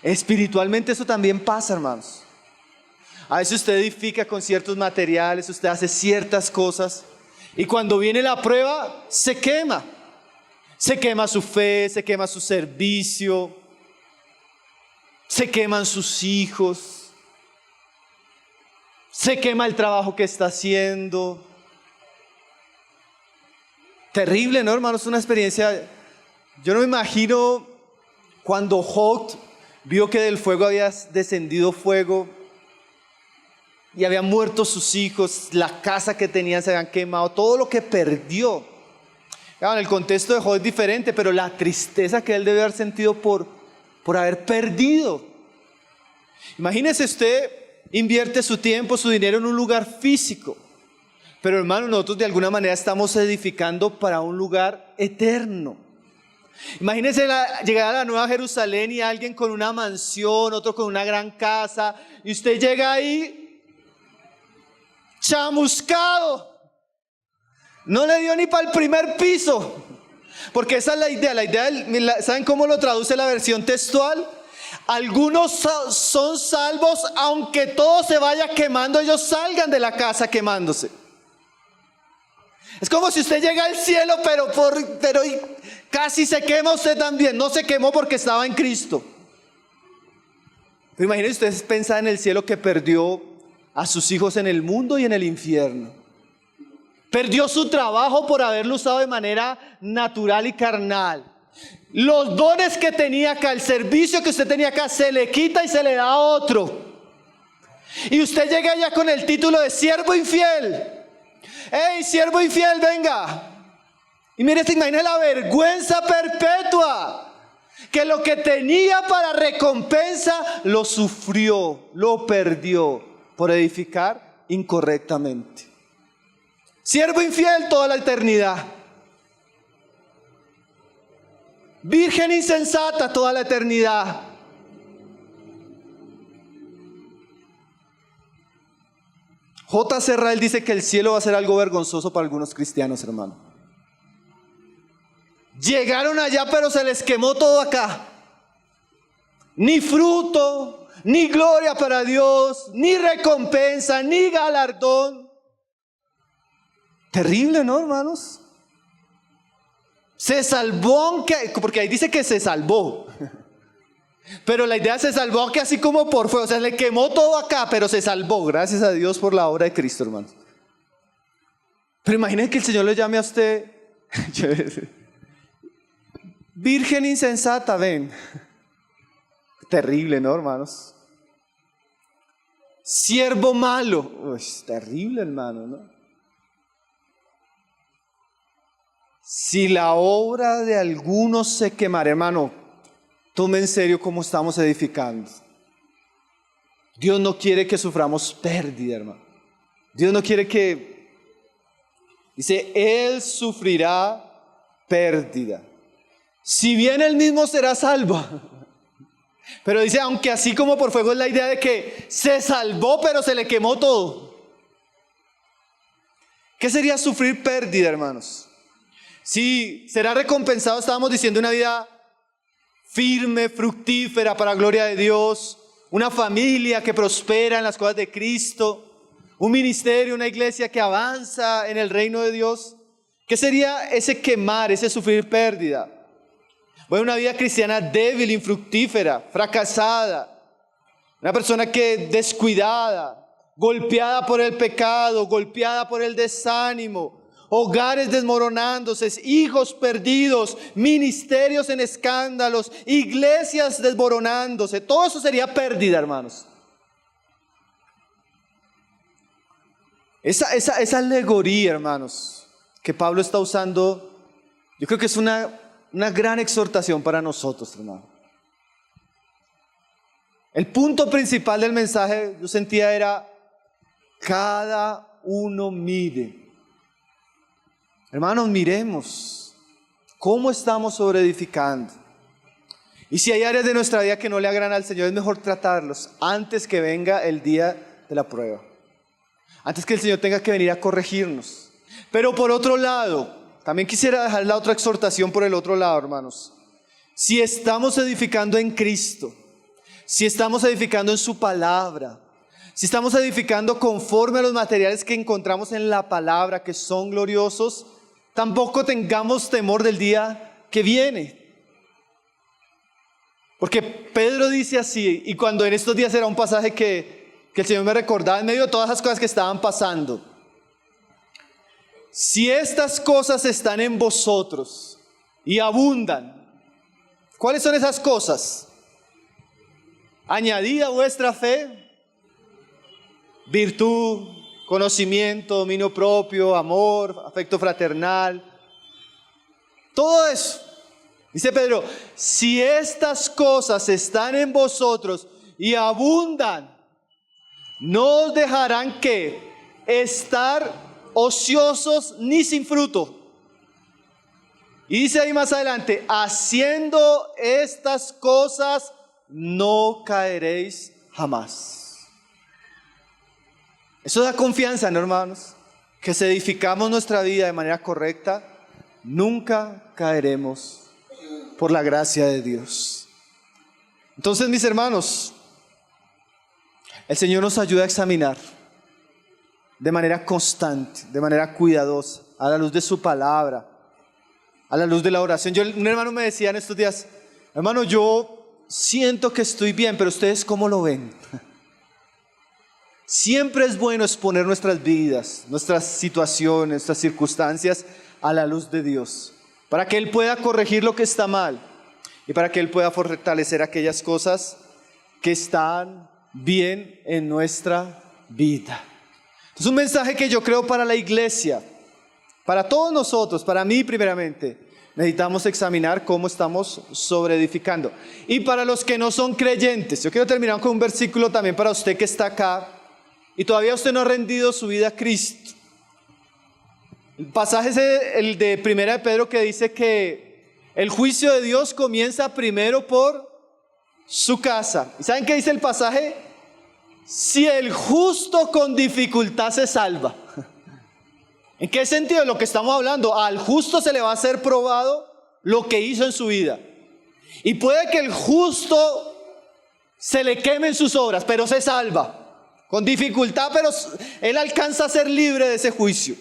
Espiritualmente eso también pasa, hermanos. A veces usted edifica con ciertos materiales, usted hace ciertas cosas, y cuando viene la prueba, se quema. Se quema su fe, se quema su servicio, se queman sus hijos, se quema el trabajo que está haciendo. Terrible, ¿no, hermanos? Es una experiencia. Yo no me imagino cuando Job vio que del fuego había descendido fuego y habían muerto sus hijos, la casa que tenían se habían quemado, todo lo que perdió. Claro, el contexto de Job es diferente, pero la tristeza que él debe haber sentido por haber perdido. Imagínese, usted invierte su tiempo, su dinero en un lugar físico, pero hermano, nosotros de alguna manera estamos edificando para un lugar eterno. Imagínese llegar a la Nueva Jerusalén y alguien con una mansión, otro con una gran casa, y usted llega ahí chamuscado, no le dio ni para el primer piso, porque esa es la idea. ¿Saben cómo lo traduce la versión textual? Algunos son salvos, aunque todo se vaya quemando, ellos salgan de la casa quemándose. Es como si usted llega al cielo, pero casi se quema usted también. No se quemó porque estaba en Cristo. Pero imagínense ustedes pensar en el cielo que perdió a sus hijos en el mundo y en el infierno. Perdió su trabajo por haberlo usado de manera natural y carnal. Los dones que tenía acá, el servicio que usted tenía acá, se le quita y se le da a otro. Y usted llega allá con el título de siervo infiel. ¡Ey, siervo infiel, venga! Y mire, se imagina la vergüenza perpetua. Que lo que tenía para recompensa, lo sufrió, lo perdió por edificar incorrectamente. Siervo infiel toda la eternidad. Virgen insensata toda la eternidad. J.C. Ryle dice que el cielo va a ser algo vergonzoso para algunos cristianos, hermano. Llegaron allá, pero se les quemó todo acá. Ni fruto, ni gloria para Dios, ni recompensa, ni galardón. Terrible, ¿no, hermanos? Se salvó, porque ahí dice que se salvó. Pero la idea se salvó que así como por fuego, o sea, le quemó todo acá, pero se salvó, gracias a Dios por la obra de Cristo, hermanos. Pero imaginen que el Señor le llame a usted, virgen insensata, ven. Terrible, ¿no, hermanos? Siervo malo. Uy, terrible, hermano, ¿no? Si la obra de algunos se quemara, hermano, tome en serio cómo estamos edificando. Dios no quiere que suframos pérdida, hermano. Dios no quiere que... Dice, Él sufrirá pérdida. Si bien Él mismo será salvo. Pero dice, aunque así como por fuego, es la idea de que se salvó, pero se le quemó todo. ¿Qué sería sufrir pérdida, hermanos? Si será recompensado, estábamos diciendo, una vida firme, fructífera para gloria de Dios, una familia que prospera en las cosas de Cristo, un ministerio, una iglesia que avanza en el reino de Dios. ¿Qué sería ese quemar, ese sufrir pérdida? Bueno, una vida cristiana débil, infructífera, fracasada, una persona que descuidada, golpeada por el pecado, golpeada por el desánimo, hogares desmoronándose, hijos perdidos, ministerios en escándalos, iglesias desmoronándose. Todo eso sería pérdida, hermanos. Esa alegoría, hermanos, que Pablo está usando, yo creo que es una gran exhortación para nosotros, hermano. El punto principal del mensaje, yo sentía, era cada uno mire. Hermanos, miremos cómo estamos sobreedificando. Y si hay áreas de nuestra vida que no le agradan al Señor, es mejor tratarlos antes que venga el día de la prueba. Antes que el Señor tenga que venir a corregirnos. Pero por otro lado, también quisiera dejar la otra exhortación por el otro lado, hermanos. Si estamos edificando en Cristo, si estamos edificando en su palabra, si estamos edificando conforme a los materiales que encontramos en la palabra, que son gloriosos, tampoco tengamos temor del día que viene. Porque Pedro dice así, y cuando en estos días era un pasaje que el Señor me recordaba en medio de todas las cosas que estaban pasando. Si estas cosas están en vosotros y abundan, ¿cuáles son esas cosas? Añadid a vuestra fe virtud, conocimiento, dominio propio, amor, afecto fraternal. Todo eso. Dice Pedro, si estas cosas están en vosotros y abundan, no os dejarán que estar ociosos ni sin fruto. Y dice ahí más adelante, haciendo estas cosas no caeréis jamás. Eso da confianza, ¿no, hermanos? Que si edificamos nuestra vida de manera correcta, nunca caeremos por la gracia de Dios. Entonces, mis hermanos, el Señor nos ayuda a examinar de manera constante, de manera cuidadosa, a la luz de su palabra, a la luz de la oración. Un hermano me decía en estos días, hermano, yo siento que estoy bien, pero ¿ustedes cómo lo ven? Siempre es bueno exponer nuestras vidas, nuestras situaciones, nuestras circunstancias a la luz de Dios, para que Él pueda corregir lo que está mal y para que Él pueda fortalecer aquellas cosas que están bien en nuestra vida. Es un mensaje que yo creo para la iglesia, para todos nosotros, para mí primeramente. Necesitamos examinar cómo estamos sobreedificando. Y para los que no son creyentes, yo quiero terminar con un versículo también para usted que está acá y todavía usted no ha rendido su vida a Cristo. El pasaje es el de Primera de Pedro, que dice que el juicio de Dios comienza primero por su casa. ¿Y saben qué dice el pasaje? Si el justo con dificultad se salva. ¿En qué sentido? De lo que estamos hablando. Al justo se le va a ser probado lo que hizo en su vida. Y puede que el justo se le quemen sus obras, pero se salva. Con dificultad, pero él alcanza a ser libre de ese juicio.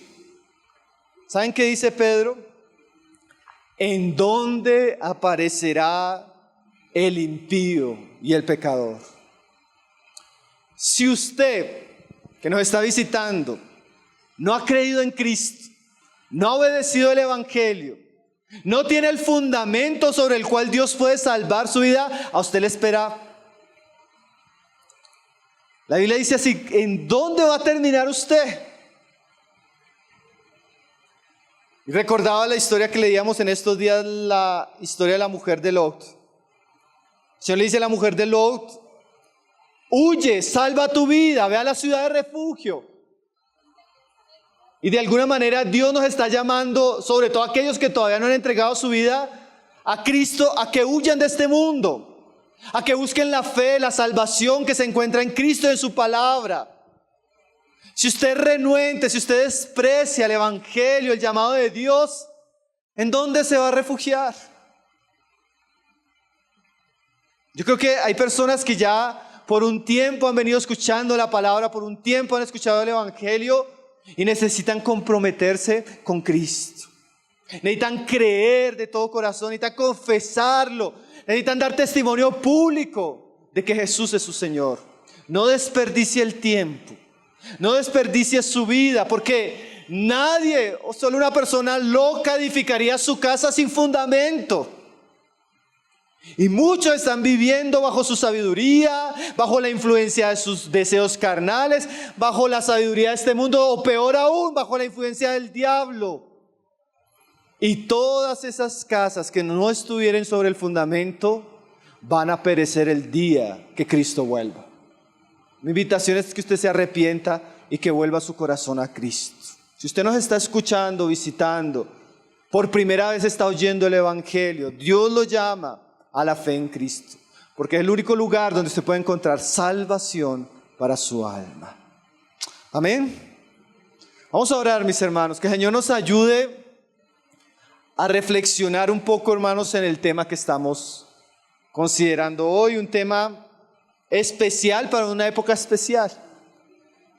¿Saben qué dice Pedro? ¿En dónde aparecerá el impío y el pecador? Si usted, que nos está visitando, no ha creído en Cristo, no ha obedecido el Evangelio, no tiene el fundamento sobre el cual Dios puede salvar su vida, a usted le espera. La Biblia dice así, ¿en dónde va a terminar usted? Y recordaba la historia que leíamos en estos días, la historia de la mujer de Lot. El Señor le dice a la mujer de Lot: huye, salva tu vida, ve a la ciudad de refugio. Y de alguna manera Dios nos está llamando, sobre todo aquellos que todavía no han entregado su vida a Cristo, a que huyan de este mundo, a que busquen la fe, la salvación que se encuentra en Cristo y en su palabra. Si usted es renuente, si usted desprecia el Evangelio, el llamado de Dios, ¿en dónde se va a refugiar? Yo creo que hay personas que ya por un tiempo han venido escuchando la palabra, por un tiempo han escuchado el Evangelio y necesitan comprometerse con Cristo. Necesitan creer de todo corazón, necesitan confesarlo, necesitan dar testimonio público de que Jesús es su Señor. No desperdicie el tiempo, no desperdicie su vida, porque nadie o solo una persona loca edificaría su casa sin fundamento. Y muchos están viviendo bajo su sabiduría, bajo la influencia de sus deseos carnales, bajo la sabiduría de este mundo, o peor aún, bajo la influencia del diablo. Y todas esas casas que no estuvieran sobre el fundamento van a perecer el día que Cristo vuelva. Mi invitación es que usted se arrepienta y que vuelva su corazón a Cristo. Si usted nos está escuchando, visitando, por primera vez está oyendo el Evangelio, Dios lo llama a la fe en Cristo, porque es el único lugar donde usted puede encontrar salvación para su alma. Amén. Vamos a orar, mis hermanos, que el Señor nos ayude a reflexionar un poco, hermanos, en el tema que estamos considerando hoy, un tema especial para una época especial.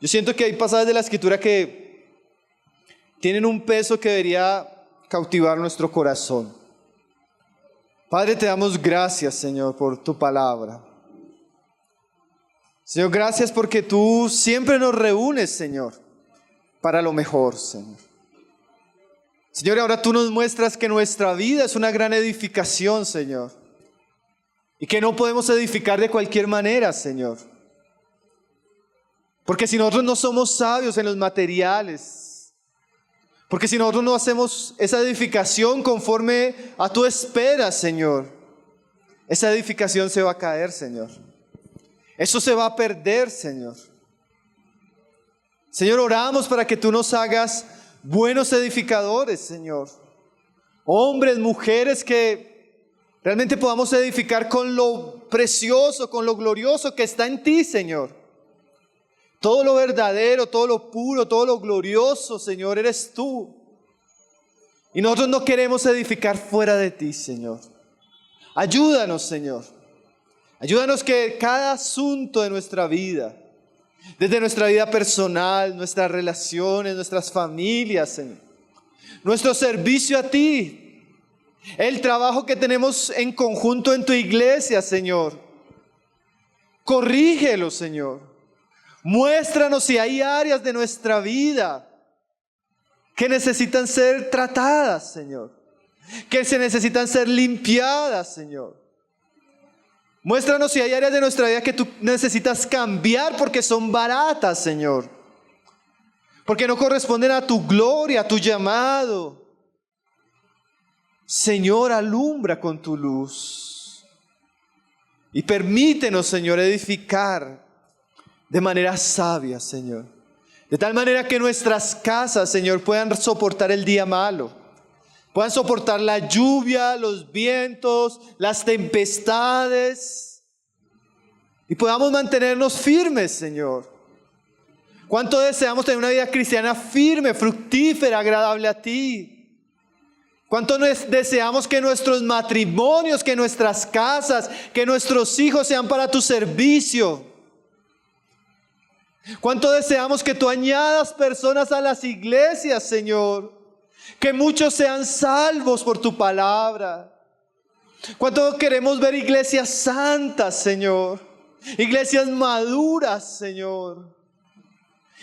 Yo siento que hay pasajes de la Escritura que tienen un peso que debería cautivar nuestro corazón. Padre, te damos gracias, Señor, por tu palabra. Señor, gracias porque tú siempre nos reúnes, Señor, para lo mejor, Señor. Señor, ahora tú nos muestras que nuestra vida es una gran edificación, Señor. Y que no podemos edificar de cualquier manera, Señor. Porque si nosotros no somos sabios en los materiales, porque si nosotros no hacemos esa edificación conforme a tu espera, Señor, esa edificación se va a caer, Señor. Eso se va a perder, Señor. Señor, oramos para que tú nos hagas buenos edificadores, Señor. Hombres, mujeres que realmente podamos edificar con lo precioso, con lo glorioso que está en ti, Señor. Todo lo verdadero, todo lo puro, todo lo glorioso, Señor, eres tú. Y nosotros no queremos edificar fuera de ti, Señor. Ayúdanos, Señor. Ayúdanos que cada asunto de nuestra vida, desde nuestra vida personal, nuestras relaciones, nuestras familias, Señor, nuestro servicio a ti, el trabajo que tenemos en conjunto en tu iglesia, Señor, corrígelo, Señor. Muéstranos si hay áreas de nuestra vida que necesitan ser tratadas, Señor, que se necesitan ser limpiadas, Señor. Muéstranos si hay áreas de nuestra vida que tú necesitas cambiar porque son baratas, Señor. Porque no corresponden a tu gloria, a tu llamado. Señor, alumbra con tu luz. Y permítenos, Señor, edificar de manera sabia, Señor. De tal manera que nuestras casas, Señor, puedan soportar el día malo. Puedan soportar la lluvia, los vientos, las tempestades. Y podamos mantenernos firmes, Señor. ¿Cuánto deseamos tener una vida cristiana firme, fructífera, agradable a ti? ¿Cuánto deseamos que nuestros matrimonios, que nuestras casas, que nuestros hijos sean para tu servicio? ¿Cuánto deseamos que tú añadas personas a las iglesias, Señor? Que muchos sean salvos por tu palabra. ¿Cuánto queremos ver iglesias santas, Señor? Iglesias maduras, Señor.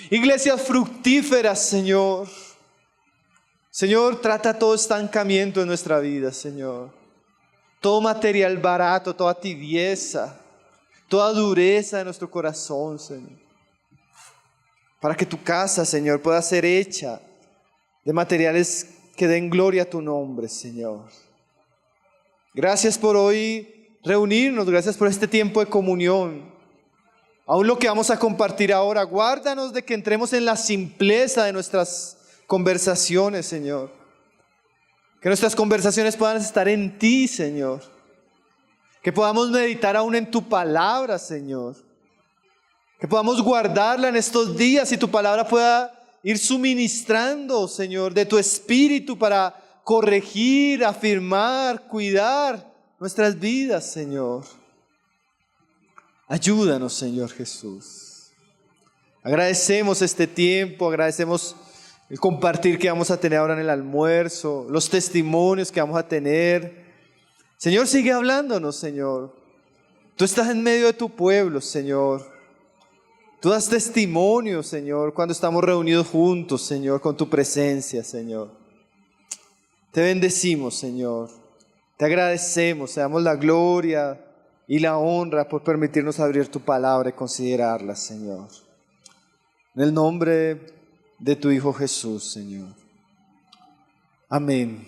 Iglesias fructíferas, Señor. Señor, trata todo estancamiento en nuestra vida, Señor. Todo material barato, toda tibieza, toda dureza de nuestro corazón, Señor. Para que tu casa, Señor, pueda ser hecha de materiales que den gloria a tu nombre, Señor. Gracias por hoy reunirnos, gracias por este tiempo de comunión. Aún lo que vamos a compartir ahora, guárdanos de que entremos en la simpleza de nuestras conversaciones, Señor. Que nuestras conversaciones puedan estar en ti, Señor. Que podamos meditar aún en tu palabra, Señor. Que podamos guardarla en estos días y tu palabra pueda ir suministrando, Señor, de tu espíritu para corregir, afirmar, cuidar nuestras vidas, Señor. Ayúdanos, Señor Jesús. Agradecemos este tiempo, agradecemos el compartir que vamos a tener ahora en el almuerzo, los testimonios que vamos a tener. Señor, sigue hablándonos, Señor. Tú estás en medio de tu pueblo, Señor. Tú das testimonio, Señor, cuando estamos reunidos juntos, Señor, con tu presencia, Señor. Te bendecimos, Señor. Te agradecemos, te damos la gloria y la honra por permitirnos abrir tu palabra y considerarla, Señor. En el nombre de tu Hijo Jesús, Señor. Amén.